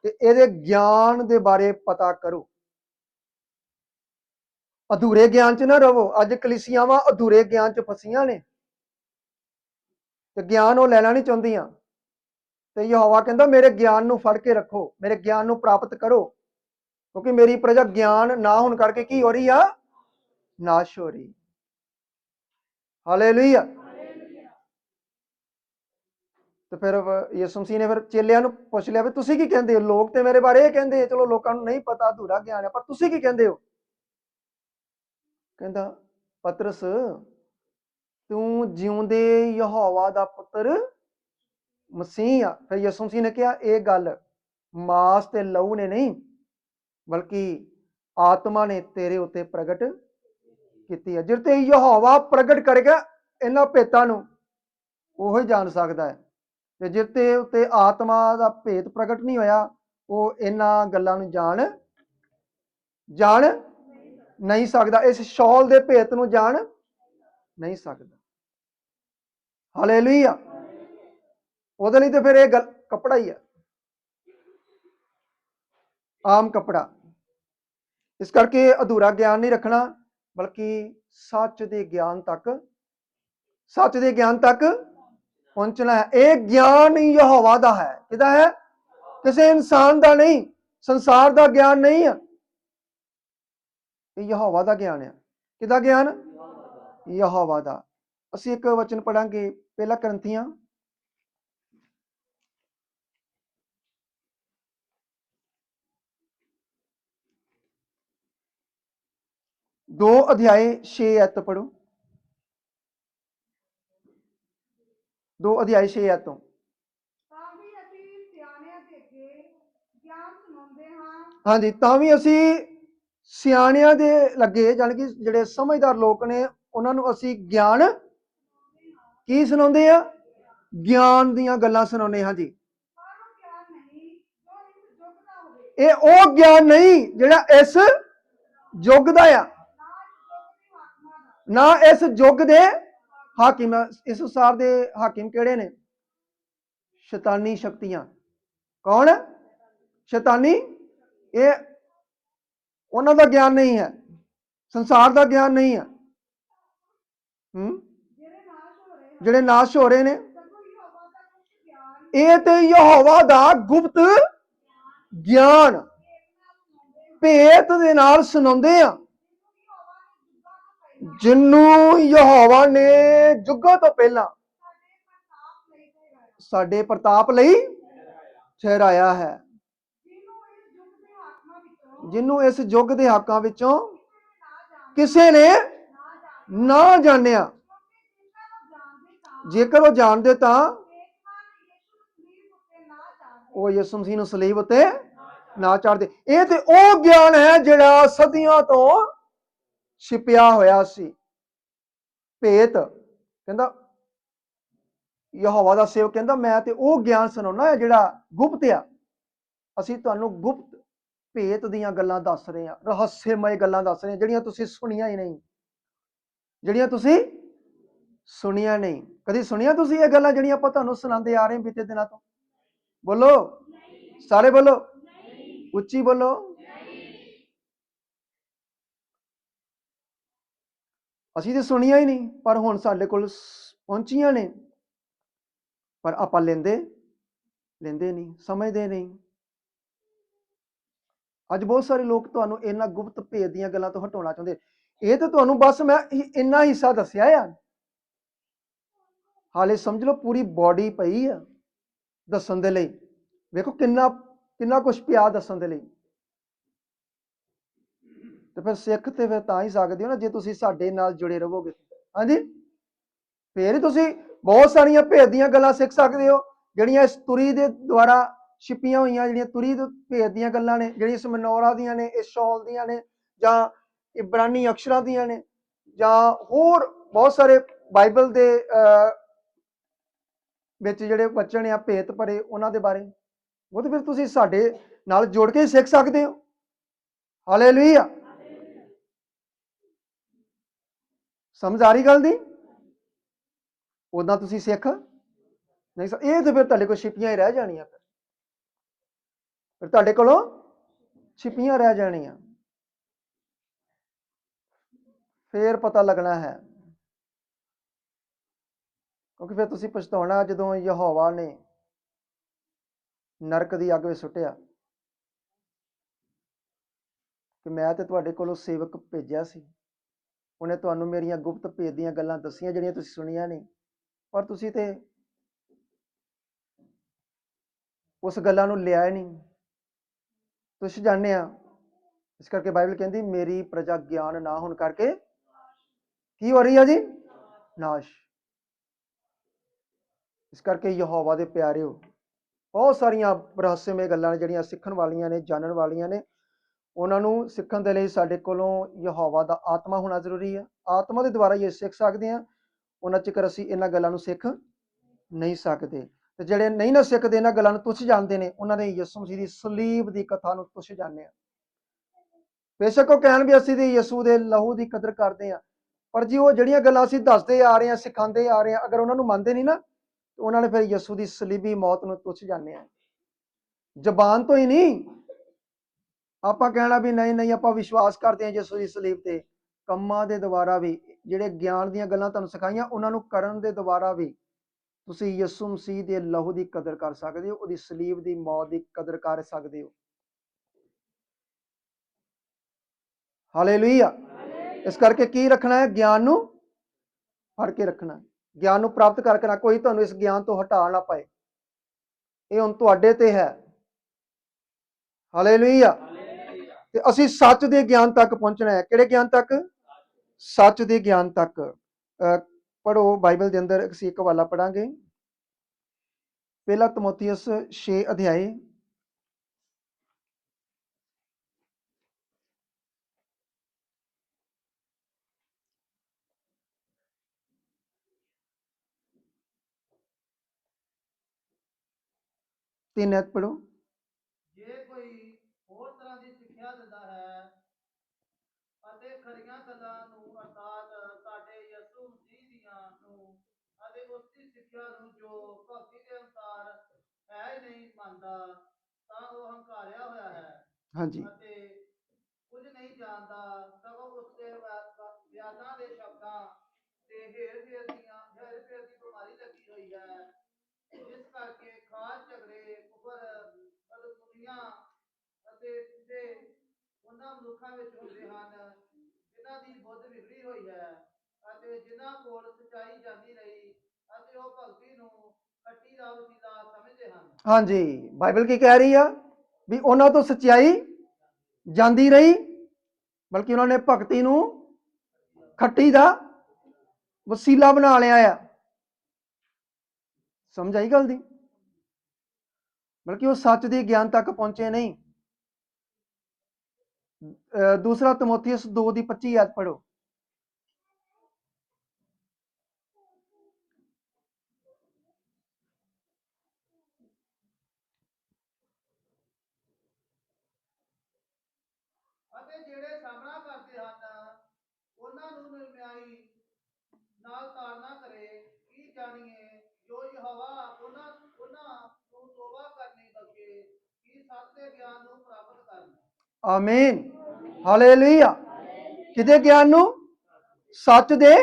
ਤੇ ਇਹਦੇ ਗਿਆਨ ਦੇ ਬਾਰੇ ਪਤਾ ਕਰੋ। ਅਧੂਰੇ ਗਿਆਨ ਚ ਨਾ ਰਹੋ। ਅੱਜ ਕਲੀਸਿਆਵਾਂ ਅਧੂਰੇ ਗਿਆਨ ਚ ਫਸੀਆਂ ਨੇ ਤੇ ਗਿਆਨ ਉਹ ਲੈਣਾ ਨਹੀਂ ਚਾਹੁੰਦੀਆਂ। ਤੇ ਯਹੋਵਾ ਕਹਿੰਦਾ ਮੇਰੇ ਗਿਆਨ ਨੂੰ ਫੜ ਕੇ ਰੱਖੋ, ਮੇਰੇ ਗਿਆਨ ਨੂੰ ਪ੍ਰਾਪਤ ਕਰੋ, ਕਿਉਂਕਿ ਮੇਰੀ ਪ੍ਰਜਾ ਗਿਆਨ ਨਾ ਹੋਣ ਕਰਕੇ ਕੀ ਹੋ ਰਹੀ ਆ? ਨਾਸ਼ ਹੋ ਰਹੀ। ਹਾਲੇਲੂਇਆ। ਤੇ ਫਿਰ ਯਿਸੂ ਮਸੀਹ ਨੇ ਫਿਰ ਚੇਲਿਆਂ ਨੂੰ ਪੁੱਛ ਲਿਆ ਵੀ ਤੁਸੀਂ ਕੀ ਕਹਿੰਦੇ ਹੋ? ਲੋਕ ਤੇ ਮੇਰੇ ਬਾਰੇ ਇਹ ਕਹਿੰਦੇ, ਚਲੋ ਲੋਕਾਂ ਨੂੰ ਨਹੀਂ ਪਤਾ, ਅਧੂਰਾ ਗਿਆਨ ਹੈ, ਪਰ ਤੁਸੀਂ ਕੀ ਕਹਿੰਦੇ ਹੋ? ਕਹਿੰਦਾ ਪਤਰਸ ਤੂੰ ਜਿਉਂਦੇ ਯਹੋਵਾ ਦਾ ਪੁੱਤਰ ਮਸੀਹ ਆ। ਫਿਰ ਯਿਸੂ ਮਸੀਹ ਨੇ ਕਿਹਾ ਇਹ ਗੱਲ ਮਾਸ ਤੇ ਲਹੂ ਨੇ ਨਹੀਂ ਬਲਕਿ ਆਤਮਾ ਨੇ ਤੇਰੇ ਉੱਤੇ ਪ੍ਰਗਟ ਕੀਤੀ ਹੈ। ਜਿਸ ਤੇ ਯਹੋਵਾ ਪ੍ਰਗਟ ਕਰੇਗਾ ਇਹਨਾਂ ਭੇਤਾਂ ਨੂੰ ਉਹ ਹੀ ਜਾਣ ਸਕਦਾ ਹੈ। ਤੇ ਜਿਸ ਤੇ ਉੱਤੇ ਆਤਮਾ ਦਾ ਭੇਤ ਪ੍ਰਗਟ ਨਹੀਂ ਹੋਇਆ ਉਹ ਇਹਨਾਂ ਗੱਲਾਂ ਨੂੰ ਜਾਣ ਨਹੀਂ ਸਕਦਾ। ਇਸ ਸ਼ਾਲ ਦੇ ਭੇਤ ਨੂੰ ਜਾਣ ਨਹੀਂ ਸਕਦਾ। ਹਾਲੇਲੂਇਆ। ਉਹਦੇ ਲਈ ਤੇ ਫਿਰ ਇਹ ਗੱਲ ਕੱਪੜਾ ਹੀ ਆ, ਆਮ ਕੱਪੜਾ। ਇਸ ਕਰਕੇ ਅਧੂਰਾ ਗਿਆਨ ਨਹੀਂ ਰੱਖਣਾ, ਬਲਕਿ ਸੱਚ ਦੇ ਗਿਆਨ ਤੱਕ ਪਹੁੰਚਣਾ ਹੈ। ਇਹ ਗਿਆਨ ਯਹੋਵਾ ਦਾ ਹੈ। ਕਿਹਦਾ ਹੈ? ਕਿਸੇ ਇਨਸਾਨ ਦਾ ਨਹੀਂ, ਸੰਸਾਰ ਦਾ ਗਿਆਨ ਨਹੀਂ ਹੈ, ਇਹ ਯਹੋਵਾ ਦਾ ਗਿਆਨ ਹੈ। ਕਿਹਦਾ ਗਿਆਨ? ਯਹੋਵਾ ਦਾ। ਅਸੀਂ ਇੱਕ ਵਚਨ ਪੜਾਂਗੇ, ਪਹਿਲਾ ਕਰੰਥੀਆਂ 2:6 ਪੜੋ। 2:6 ਤੋਂ। ਤਾਂ ਵੀ ਅਸੀਂ ਸਿਆਣਿਆਂ ਦੇ ਅੱਗੇ ਗਿਆਨ ਸੁਣਾਉਂਦੇ ਹਾਂ। ਹਾਂਜੀ, ਤਾਂ ਵੀ ਅਸੀਂ ਸਿਆਣਿਆਂ ਦੇ ਲੱਗੇ, ਜਾਣੀ ਕਿ ਜਿਹੜੇ ਸਮਝਦਾਰ ਲੋਕ ਨੇ ਉਹਨਾਂ ਨੂੰ ਅਸੀਂ ਗਿਆਨ ਕੀ ਸੁਣਾਉਂਦੇ ਆ? ਗਿਆਨ ਦੀਆਂ ਗੱਲਾਂ ਸੁਣਾਉਂਦੇ ਹਾਂ ਜੀ। ਇਹ ਉਹ ਗਿਆਨ ਨਹੀਂ ਜਿਹੜਾ ਇਸ ਯੁੱਗ ਦਾ ਆ, ਨਾ ਇਸ ਯੁੱਗ ਦੇ ਹਾਕਿਮ। ਇਸ ਸੰਸਾਰ ਦੇ ਹਾਕਿਮ ਕਿਹੜੇ ਨੇ? ਸ਼ੈਤਾਨੀ ਸ਼ਕਤੀਆਂ। ਕੌਣ? ਸ਼ੈਤਾਨੀ। ਇਹ ਉਹਨਾਂ ਦਾ ਗਿਆਨ ਨਹੀਂ ਹੈ, ਸੰਸਾਰ ਦਾ ਗਿਆਨ ਨਹੀਂ ਹੈ। ਜਿਹੜੇ ਨਾਸ਼ ਹੋ ਰਹੇ ਨੇ, ਇਹ ਤੇ ਯਹੋਵਾ ਦਾ ਗੁਪਤ ਗਿਆਨ ਭੇਤ ਦੇ ਨਾਲ ਸੁਣਾਉਂਦੇ ਆ, ਜਿਹਨੂੰ ਯਹੋਵਾ ਨੇ ਯੁੱਗਾਂ ਤੋਂ ਪਹਿਲਾਂ ਸਾਡੇ ਪ੍ਰਤਾਪ ਲਈ ਠਹਿਰਾਇਆ ਹੈ, ਜਿਹਨੂੰ ਇਸ ਯੁੱਗ ਦੇ ਹਾਕਾਂ ਵਿੱਚੋਂ ਕਿਸੇ ਨੇ ਨਾ ਜਾਣਿਆ। ਜੇਕਰ ਉਹ ਜਾਣਦੇ ਤਾਂ ਉਹ ਯਿਸੂ ਮਸੀਹ ਨੂੰ ਸਲੀਬ ਉੱਤੇ ਨਾ ਚਾੜਦੇ। ਇਹ ਤੇ ਉਹ ਗਿਆਨ ਹੈ ਜਿਹੜਾ ਸਦੀਆਂ ਤੋਂ ਛਿਪਿਆ ਹੋਇਆ ਸੀ। ਭੇਤ ਕਹਿੰਦਾ, ਯਹੋਵਾ ਦਾ ਸੇਵਕ ਕਹਿੰਦਾ, ਮੈਂ ਤੇ ਉਹ ਗਿਆਨ ਸੁਣਾਉਣਾ ਹੈ ਜਿਹੜਾ ਗੁਪਤ ਆ। ਅਸੀਂ ਤੁਹਾਨੂੰ ਗੁਪਤ ਭੇਤ ਦੀਆਂ ਗੱਲਾਂ ਦੱਸ ਰਹੇ ਹਾਂ, ਰਹੱਸਮਈ ਗੱਲਾਂ ਦੱਸ ਰਹੇ ਹਾਂ, ਜਿਹੜੀਆਂ ਤੁਸੀਂ ਸੁਣੀਆਂ ਹੀ ਨਹੀਂ, ਜਿਹੜੀਆਂ ਤੁਸੀਂ ਸੁਣੀਆਂ ਨਹੀਂ। ਕਦੀ ਸੁਣੀਆਂ ਤੁਸੀਂ ਇਹ ਗੱਲਾਂ ਜਿਹੜੀਆਂ ਆਪਾਂ ਤੁਹਾਨੂੰ ਸੁਣਾਉਂਦੇ ਆ ਰਹੇ ਬੀਤੇ ਦਿਨਾਂ ਤੋਂ? ਬੋਲੋ, ਸਾਰੇ ਬੋਲੋ, ਉੱਚੀ ਬੋਲੋ। ਅਸੀਂ ਤੇ ਸੁਣੀਆਂ ਹੀ ਨਹੀਂ, ਪਰ ਹੁਣ ਸਾਡੇ ਕੋਲ ਪਹੁੰਚੀਆਂ ਨੇ, ਪਰ ਆਪਾਂ ਲੈਂਦੇ ਨਹੀਂ, ਸਮਝਦੇ ਨਹੀਂ। ਅੱਜ ਬਹੁਤ ਸਾਰੇ ਲੋਕ ਤੁਹਾਨੂੰ ਇਹਨਾਂ ਗੁਪਤ ਭੇਦ ਦੀਆਂ ਗੱਲਾਂ ਤੋਂ ਹਟਾਉਣਾ ਚਾਹੁੰਦੇ। ਇਹ ਤਾਂ ਤੁਹਾਨੂੰ ਬਸ ਮੈਂ ਇੰਨਾ ਹਿੱਸਾ ਦੱਸਿਆ ਆ, ਹਾਲੇ ਸਮਝ ਲਓ ਪੂਰੀ ਬਾਡੀ ਪਈ ਆ ਦੱਸਣ ਦੇ ਲਈ। ਵੇਖੋ ਕਿੰਨਾ ਕੁਛ ਪਿਆ ਦੱਸਣ ਦੇ ਲਈ। ਤੇ ਫਿਰ ਸਿੱਖ ਤੇ ਫਿਰ ਤਾਂ ਹੀ ਸਕਦੇ ਹੋ ਨਾ ਜੇ ਤੁਸੀਂ ਸਾਡੇ ਨਾਲ ਜੁੜੇ ਰਹੋਗੇ। ਹਾਂਜੀ, ਫਿਰ ਹੀ ਤੁਸੀਂ ਬਹੁਤ ਸਾਰੀਆਂ ਭੇਦ ਦੀਆਂ ਗੱਲਾਂ ਸਿੱਖ ਸਕਦੇ ਹੋ, ਜਿਹੜੀਆਂ ਇਸ ਤੁਰੀ ਦੇ ਦੁਆਰਾ ਛਿਪੀਆਂ ਹੋਈਆਂ, ਜਿਹੜੀਆਂ ਤੁਰੀ ਦੇ ਭੇਦ ਦੀਆਂ ਗੱਲਾਂ ਨੇ, ਜਿਹੜੀਆਂ ਇਸ ਮਨੋਰਾ ਦੀਆਂ ਨੇ, ਇਸ ਸ਼ੌਲ ਦੀਆਂ ਨੇ, ਜਾਂ ਇਬਰਾਨੀ ਅਕਸ਼ਰਾਂ ਦੀਆਂ ਨੇ, ਜਾਂ ਹੋਰ ਬਹੁਤ ਸਾਰੇ ਬਾਈਬਲ ਦੇ ਵਿੱਚ ਜਿਹੜੇ ਵਚਨ ਆ ਭੇਤ ਭਰੇ ਉਹਨਾਂ ਦੇ ਬਾਰੇ। ਉਹ ਤੇ ਫਿਰ ਤੁਸੀਂ ਸਾਡੇ ਨਾਲ ਜੁੜ ਕੇ ਹੀ ਸਿੱਖ ਸਕਦੇ ਹੋ। ਹਾਲੇਲੂਇਆ। ਸਮਝ ਆ ਰਹੀ ਗੱਲ ਦੀ? ਉਦਾਂ ਤੁਸੀਂ ਸਿੱਖ ਨਹੀਂ। ਇਹ ਤੇ ਫਿਰ ਤੁਹਾਡੇ ਕੋਲ ਛਿਪੀਆਂ ਹੀ ਰਹਿ ਜਾਣੀਆਂ, ਫਿਰ ਤੁਹਾਡੇ ਕੋਲੋਂ ਛਿਪੀਆਂ ਰਹਿ ਜਾਣੀਆਂ। ਫੇਰ ਪਤਾ ਲੱਗਣਾ ਹੈ, ਕਿਉਂਕਿ ਫਿਰ ਤੁਸੀਂ ਪਛਤਾਉਣਾ ਜਦੋਂ ਯਹੋਵਾ ਨੇ ਨਰਕ ਦੀ ਅੱਗ ਵਿੱਚ ਸੁੱਟਿਆ ਕਿ ਮੈਂ ਤੇ ਤੁਹਾਡੇ ਕੋਲੋਂ ਸੇਵਕ ਭੇਜਿਆ ਸੀ, ਉਹਨੇ ਤੁਹਾਨੂੰ ਮੇਰੀਆਂ ਗੁਪਤ ਭੇਦ ਦੀਆਂ ਗੱਲਾਂ ਦੱਸੀਆਂ ਜਿਹੜੀਆਂ ਤੁਸੀਂ ਸੁਣੀਆਂ ਨਹੀਂ, ਪਰ ਤੁਸੀਂ ਤੇ ਉਸ ਗੱਲਾਂ ਨੂੰ ਲਿਆ ਨਹੀਂ। ਤੁਸੀਂ ਜਾਣਦੇ ਆ, ਇਸ ਕਰਕੇ ਬਾਈਬਲ ਕਹਿੰਦੀ ਮੇਰੀ ਪ੍ਰਜਾ ਗਿਆਨ ਨਾ ਹੋਣ ਕਰਕੇ ਕੀ ਹੋ ਰਹੀ ਆ ਜੀ? ਨਾਸ਼। ਇਸ ਕਰਕੇ ਯਹੋਵਾ ਦੇ ਪਿਆਰਿਓ, ਬਹੁਤ ਸਾਰੀਆਂ ਰਹੱਸਮਈ ਗੱਲਾਂ ਨੇ ਜਿਹੜੀਆਂ ਸਿੱਖਣ ਵਾਲੀਆਂ ਨੇ, ਜਾਣਨ ਵਾਲੀਆਂ ਨੇ। ਉਹਨਾਂ ਨੂੰ ਸਿੱਖਣ ਦੇ ਲਈ ਸਾਡੇ ਕੋਲੋਂ ਯਹੋਵਾ ਦਾ ਆਤਮਾ ਹੋਣਾ ਜ਼ਰੂਰੀ ਹੈ। ਆਤਮਾ ਦੇ ਦੁਆਰਾ ਹੀ ਸਿੱਖ ਸਕਦੇ ਹਾਂ। ਉਹਨਾਂ ਚਿਕਰ ਅਸੀਂ ਇਹਨਾਂ ਗੱਲਾਂ ਨੂੰ ਸਿੱਖ ਨਹੀਂ ਸਕਦੇ। ਤੇ ਜਿਹੜੇ ਨਹੀਂ ਨਾ ਸਿੱਖਦੇ, ਇਹਨਾਂ ਗੱਲਾਂ ਨੂੰ ਤੁੱਛ ਜਾਣਦੇ ਨੇ, ਉਹਨਾਂ ਨੇ ਯਿਸੂ ਮਸੀਹ ਦੀ ਸਲੀਬ ਦੀ ਕਥਾ ਨੂੰ ਤੁੱਛ ਜਾਣਦੇ ਆ। ਬੇਸ਼ੱਕ ਉਹ ਕਹਿਣ ਵੀ ਅਸੀਂ ਤੇ ਯਿਸੂ ਦੇ ਲਹੂ ਦੀ ਕਦਰ ਕਰਦੇ ਹਾਂ, ਪਰ ਜੀ ਉਹ ਜਿਹੜੀਆਂ ਗੱਲਾਂ ਅਸੀਂ ਦੱਸਦੇ ਆ ਰਹੇ ਹਾਂ, ਸਿਖਾਉਂਦੇ ਆ ਰਹੇ ਹਾਂ, ਅਗਰ ਉਹਨਾਂ ਨੂੰ ਮੰਨਦੇ ਨਹੀਂ ਨਾ, ਉਹਨਾਂ ਨੇ ਫਿਰ ਯਿਸੂ ਦੀ ਸਲੀਬੀ ਮੌਤ ਨੂੰ ਤੁੱਛ ਜਾਣਿਆ। ਜ਼ਬਾਨ ਤੋਂ ਹੀ ਨਹੀਂ, ਆਪਾਂ ਕਹਿਣਾ ਵੀ ਨਹੀਂ ਨਹੀਂ ਆਪਾਂ ਵਿਸ਼ਵਾਸ ਕਰਦੇ ਹਾਂ ਯਿਸੂ ਦੀ ਸਲੀਬ ਤੇ, ਕੰਮਾਂ ਦੇ ਦੁਆਰਾ ਵੀ, ਜਿਹੜੇ ਗਿਆਨ ਦੀਆਂ ਗੱਲਾਂ ਤੁਹਾਨੂੰ ਸਿਖਾਈਆਂ ਉਹਨਾਂ ਨੂੰ ਕਰਨ ਦੇ ਦੁਆਰਾ ਵੀ ਤੁਸੀਂ ਯਿਸੂ ਮਸੀਹ ਦੇ ਲਹੂ ਦੀ ਕਦਰ ਕਰ ਸਕਦੇ ਹੋ, ਉਹਦੀ ਸਲੀਬ ਦੀ ਮੌਤ ਦੀ ਕਦਰ ਕਰ ਸਕਦੇ ਹੋ। ਹਾਲੇਲੂਇਆ। ਇਸ ਕਰਕੇ ਕੀ ਰੱਖਣਾ ਹੈ? ਗਿਆਨ ਨੂੰ ਫੜ ਕੇ ਰੱਖਣਾ, ਗਿਆਨ ਨੂੰ ਪ੍ਰਾਪਤ ਕਰਕੇ ਰੱਖਣਾ। ਕੋਈ ਤੁਹਾਨੂੰ ਇਸ ਗਿਆਨ ਤੋਂ ਹਟਾ ਨਾ ਪਾਏ, ਇਹ ਹੁਣ ਤੁਹਾਡੇ ਤੇ ਹੈ। ਹਾਲੇਲੂਇਆ। ਤੇ ਅਸੀਂ ਸੱਚ ਦੇ ਗਿਆਨ ਤੱਕ ਪਹੁੰਚਣਾ ਹੈ। ਕਿਹੜੇ ਗਿਆਨ ਤੱਕ? ਸੱਚ ਦੇ ਗਿਆਨ ਤੱਕ। ਪੜੋ ਬਾਈਬਲ ਦੇ ਅੰਦਰ ਅਸੀਂ ਇੱਕ ਹਵਾਲਾ ਪੜਾਂਗੇ, ਪਹਿਲਾ ਤਮੋਥੀਅਸ 6 ਅਧਿਆਏ 3 ਐਤ ਪੜੋ। ਜੇ ਕੋਈ ਹੋਰ ਤਰ੍ਹਾਂ ਦੀ ਸਿੱਖਿਆ ਦਿੰਦਾ ਹੈ ਅਤੇ ਖਰੀਆਂ ਗੱਲਾਂ ਨੂੰ ਅਰਥਾਤ ਸਾਡੇ ਯਿਸੂ ਮਸੀਹ ਦੀਆਂ ਨੂੰ ਅਤੇ ਉਸ ਦੀ ਸਿੱਖਿਆ ਨੂੰ ਜੋ ਭਗਤੀ ਦੇ ਅਨੁਸਾਰ ਹੈ ਹੀ ਨਹੀਂ ਮੰਨਦਾ, ਤਾਂ ਉਹ ਹੰਕਾਰਿਆ ਹੋਇਆ ਹੈ ਹਾਂਜੀ, ਅਤੇ ਕੁਝ ਨਹੀਂ ਜਾਣਦਾ, ਸਗੋਂ ਉਸਦੇ ਵਿਆਦਾਂ ਦੇ ਸ਼ਬਦਾਂ ਤੇ ਹੇਰ-ਫੇਰ ਦੀ ਬਿਮਾਰੀ ਲੱਗੀ ਹੋਈ ਹੈ, ਜਿਸ ਕਰਕੇ ਖਾਸ ਝਗੜੇ, ਕੁਫਰ, ਬਦਖੁਦੀਆਂ ਅਤੇ ਸਿੱਧੇ ਉਹਨਾਂ ਮਨੁੱਖਾਂ ਵਿੱਚ ਹੁੰਦੇ ਹਨ ਜਿਨ੍ਹਾਂ ਦੀ ਬੁੱਧ ਵਿਗੜੀ ਹੋਈ ਹੈ ਅਤੇ ਜਿਨ੍ਹਾਂ ਕੋਲ ਸੱਚਾਈ ਜਾਂਦੀ ਰਹੀ ਅਤੇ ਉਹ ਭਗਤੀ ਨੂੰ ਖੱਟੀ ਦਾ ਵਸੀਲਾ ਸਮਝਦੇ ਹਨ। ਹਾਂਜੀ, ਬਾਈਬਲ ਕੀ ਕਹਿ ਰਹੀ ਆ? ਵੀ ਉਹਨਾਂ ਤੋਂ ਸੱਚਾਈ ਜਾਂਦੀ ਰਹੀ, ਬਲਕਿ ਉਹਨਾਂ ਨੇ ਭਗਤੀ ਨੂੰ ਖੱਟੀ ਦਾ ਵਸੀਲਾ ਬਣਾ ਲਿਆ ਆ। ਸਮਝ ਆਈ ਗੱਲ ਦੀ? ਬਲਕਿ ਉਹ ਸੱਚ ਦੇ ਗਿਆਨ ਤੱਕ ਪਹੁੰਚੇ ਨਹੀਂ। ਦੂਸਰਾ ਤਮੋਥੀਅਸ 2 ਦੀ 25 ਐਤ ਪੜੋ। ਅਤੇ ਜਿਹੜੇ ਸਾਹਮਣਾ ਕਰਦੇ ਹਨ ਉਹਨਾਂ ਨੂੰ ਨਿਰਮਿਆਈ ਨਾਲ ਤਾੜਨਾ ਕਰੇ, ਕੀ ਜਾਣੀਏ ਜੋ ਯਹੋਵਾ ਉਹਨਾਂ ਨੂੰ ਤੋਬਾ ਕਰਨੀ ਬਖਸ਼ੇ ਕਿ ਸੱਚ ਦੇ ਗਿਆਨ ਨੂੰ ਪ੍ਰਾਪਤ ਕਰਨ। ਆਮੀਨ, ਹਾਲੇਲੂਇਆ। ਕਿਹਦੇ ਗਿਆਨ ਨੂੰ? ਸੱਚ ਦੇ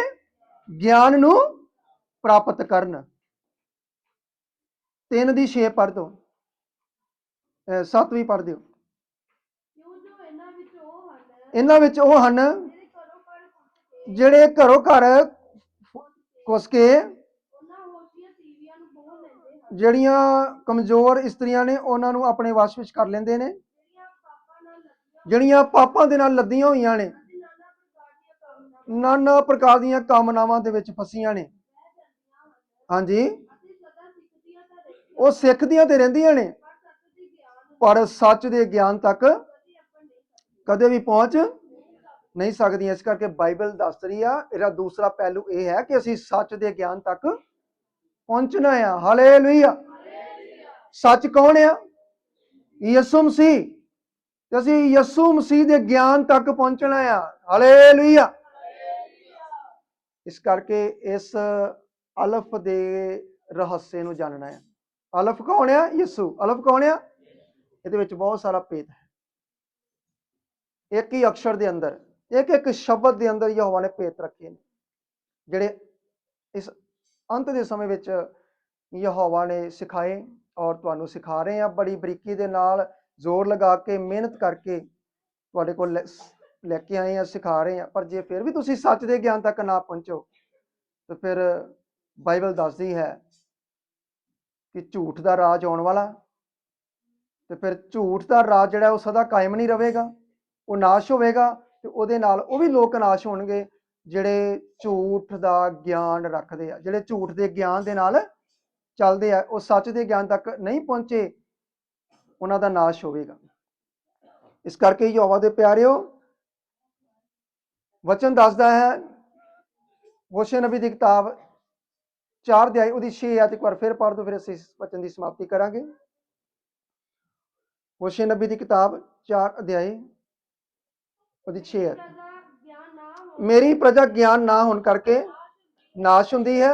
ਗਿਆਨ ਨੂੰ ਪ੍ਰਾਪਤ ਕਰਨ। 3 ਦੀ 6 ਪੜ੍ਹ ਦਿਓ, 7 ਵੀ ਪੜ੍ਹ ਦਿਓ। ਕਿਉਂ ਜੋ ਇਹਨਾਂ ਵਿੱਚ ਉਹ ਹਨ ਇਹਨਾਂ ਵਿੱਚ ਉਹ ਹਨ ਜਿਹੜੇ ਘਰੋਂ ਘਰ ਘੁਸ ਕੇ ਉਹਨਾਂ ਹੋਸ਼ੀਆਂ ਤੀਵੀਆਂ ਨੂੰ ਮੋਹ ਲੈਂਦੇ ਹਨ, ਜਿਹੜੀਆਂ ਕਮਜ਼ੋਰ ਇਸਤਰੀਆਂ ਨੇ ਉਹਨਾਂ ਨੂੰ ਆਪਣੇ ਵਸ ਵਿੱਚ ਕਰ ਲੈਂਦੇ ਨੇ, ਜਿਹੜੀਆਂ ਪਾਪਾਂ ਦੇ ਨਾਲ ਲੱਦੀਆਂ ਹੋਈਆਂ ਨੇ, ਨਾਨਾ ਪ੍ਰਕਾਰ ਦੀਆਂ ਕਾਮਨਾਵਾਂ ਦੇ ਵਿੱਚ ਫਸੀਆਂ ਨੇ। ਹਾਂਜੀ, ਉਹ ਸਿੱਖਦੀਆਂ ਤੇ ਰਹਿੰਦੀਆਂ ਨੇ ਪਰ ਸੱਚ ਦੇ ਗਿਆਨ ਤੱਕ ਕਦੇ ਵੀ ਪਹੁੰਚ ਨਹੀਂ ਸਕਦੀਆਂ। ਇਸ ਕਰਕੇ ਬਾਈਬਲ ਦੱਸ ਰਹੀ ਆ, ਇਹਦਾ ਦੂਸਰਾ ਪਹਿਲੂ ਇਹ ਹੈ ਕਿ ਅਸੀਂ ਸੱਚ ਦੇ ਗਿਆਨ ਤੱਕ ਪਹੁੰਚਣਾ ਆ। ਹਾਲੇਲੂਇਆ। ਸੱਚ ਕੌਣ ਆ? ਯਿਸੂ ਮਸੀਹ। ਤੇ ਅਸੀਂ ਯਿਸੂ ਮਸੀਹ ਦੇ ਗਿਆਨ ਤੱਕ ਪਹੁੰਚਣਾ ਆ। ਹਾਲੇਲੂਇਆ। ਇਸ ਕਰਕੇ ਇਸ ਅਲਫ ਦੇ ਰਹੱਸੇ ਨੂੰ ਜਾਣਨਾ ਹੈ। ਅਲਫ ਕੌਣ ਆ? ਯਿਸੂ। ਅਲਫ ਕੌਣ ਆ? ਇਹਦੇ ਵਿੱਚ ਬਹੁਤ ਸਾਰਾ ਭੇਦ ਹੈ। ਇੱਕ ਹੀ ਅਕਸ਼ਰ ਦੇ ਅੰਦਰ, ਇੱਕ ਇੱਕ ਸ਼ਬਦ ਦੇ ਅੰਦਰ ਯਹੋਵਾ ਨੇ ਭੇਦ ਰੱਖੇ ਨੇ, ਜਿਹੜੇ ਇਸ ਅੰਤ ਦੇ ਸਮੇਂ ਵਿੱਚ ਯਹੋਵਾ ਨੇ ਸਿਖਾਏ ਔਰ ਤੁਹਾਨੂੰ ਸਿਖਾ ਰਹੇ ਆ। ਬੜੀ ਬਰੀਕੀ ਦੇ ਨਾਲ ਜ਼ੋਰ ਲਗਾ ਕੇ ਮਿਹਨਤ ਕਰਕੇ ਤੁਹਾਡੇ ਕੋਲ ਲੈ ਕੇ ਆਏ ਆ, ਸਿਖਾ ਰਹੇ ਆ। ਪਰ ਜੇ ਫਿਰ ਵੀ ਤੁਸੀਂ ਸੱਚ ਦੇ ਗਿਆਨ ਤੱਕ ਨਾ ਪਹੁੰਚੋ ਤਾਂ ਫਿਰ ਬਾਈਬਲ ਦੱਸਦੀ ਹੈ ਕਿ ਝੂਠ ਦਾ ਰਾਜ ਆਉਣ ਵਾਲਾ, ਤੇ ਫਿਰ ਝੂਠ ਦਾ ਰਾਜ ਜਿਹੜਾ ਉਹ ਸਦਾ ਕਾਇਮ ਨਹੀਂ ਰਹੇਗਾ, ਉਹ ਨਾਸ਼ ਹੋਵੇਗਾ। ਤੇ ਉਹਦੇ ਨਾਲ ਉਹ ਵੀ ਲੋਕ ਨਾਸ਼ ਹੋਣਗੇ ਜਿਹੜੇ ਝੂਠ ਦਾ ਗਿਆਨ ਰੱਖਦੇ ਆ, ਜਿਹੜੇ ਝੂਠ ਦੇ ਗਿਆਨ ਦੇ ਨਾਲ ਚੱਲਦੇ ਆ, ਉਹ ਸੱਚ ਦੇ ਗਿਆਨ ਤੱਕ ਨਹੀਂ ਪਹੁੰਚੇ, ਉਹਨਾਂ ਦਾ ਨਾਸ਼ ਹੋਵੇਗਾ। ਇਸ ਕਰਕੇ ਯਹੋਵਾ ਦੇ ਪਿਆਰਿਓ, ਵਚਨ ਦੱਸਦਾ ਹੈ, ਹੋਸ਼ੇ ਨਬੀ ਦੀ ਕਿਤਾਬ 4 ਅਧਿਆਇ ਉਹਦੀ 6 ਐਤ ਇੱਕ ਵਾਰ ਫਿਰ ਪੜ੍ਹ ਦਿਓ, ਫਿਰ ਅਸੀਂ ਇਸ ਵਚਨ ਦੀ ਸਮਾਪਤੀ ਕਰਾਂਗੇ। ਹੋਸ਼ੇ ਨਬੀ ਦੀ ਕਿਤਾਬ 4 ਅਧਿਆਇ ਉਹਦੀ 6 ਐਤ। ਮੇਰੀ ਪ੍ਰਜਾ ਗਿਆਨ ਨਾ ਹੋਣ ਕਰਕੇ ਨਾਸ਼ ਹੁੰਦੀ ਹੈ,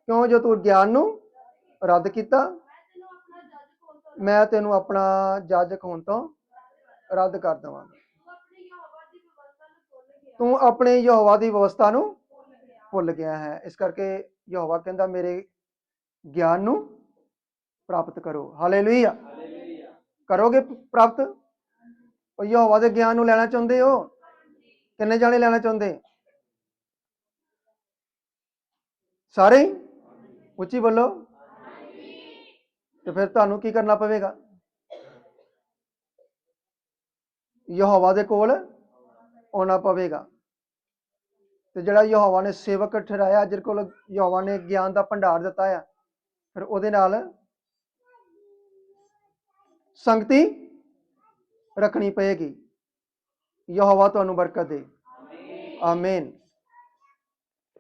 ਕਿਉਂ ਜੋ ਤੂੰ ਗਿਆਨ ਨੂੰ ਰੱਦ ਕੀਤਾ, ਮੈਂ ਤੈਨੂੰ ਆਪਣਾ ਜੱਜ ਹੋਣ ਤੋਂ ਮੈਂ ਤੈਨੂੰ ਆਪਣਾ ਜੱਜ ਹੋਣ ਤੋਂ ਰੱਦ ਕਰ ਦੇਵਾਂਗਾ। ਤੂੰ ਆਪਣੀ ਯਹੋਵਾ ਦੀ ਵਿਵਸਥਾ ਨੂੰ ਤੂੰ ਆਪਣੀ ਯਹੋਵਾ ਦੀ ਵਿਵਸਥਾ ਨੂੰ ਭੁੱਲ ਗਿਆ ਹੈ। ਇਸ ਕਰਕੇ ਯਹੋਵਾ ਕਹਿੰਦਾ ਮੇਰੇ ਗਿਆਨ ਨੂੰ ਪ੍ਰਾਪਤ ਕਰੋ। ਹਾਲੇਲੂਇਆ। ਕਰੋਗੇ ਪ੍ਰਾਪਤ? ਉਹ ਯਹੋਵਾ ਦੇ ਗਿਆਨ ਨੂੰ ਲੈਣਾ ਚਾਹੁੰਦੇ ਹੋ? ਕਿੰਨੇ ਜਾਣੇ ਲੈਣਾ ਚਾਹੁੰਦੇ? ਸਾਰੇ ਹੀ? ਉੱਚੀ ਬੋਲੋ। ਤੇ ਫਿਰ ਤੁਹਾਨੂੰ ਕੀ ਕਰਨਾ ਪਵੇਗਾ? ਯਹੋਵਾ ਦੇ ਕੋਲ ਆਉਣਾ ਪਵੇਗਾ। ਤੇ ਜਿਹੜਾ ਯਹੋਵਾ ਨੇ ਸੇਵਕ ਠਹਿਰਾਇਆ, ਜਿਹਦੇ ਕੋਲ ਯਹੋਵਾ ਨੇ ਗਿਆਨ ਦਾ ਭੰਡਾਰ ਦਿੱਤਾ ਆ, ਫਿਰ ਉਹਦੇ ਨਾਲ ਸੰਗਤੀ ਰੱਖਣੀ ਪਏਗੀ। ਯਹੋਵਾ ਤੁਹਾਨੂੰ ਬਰਕਤ ਦੇ। ਆਮੀਨ।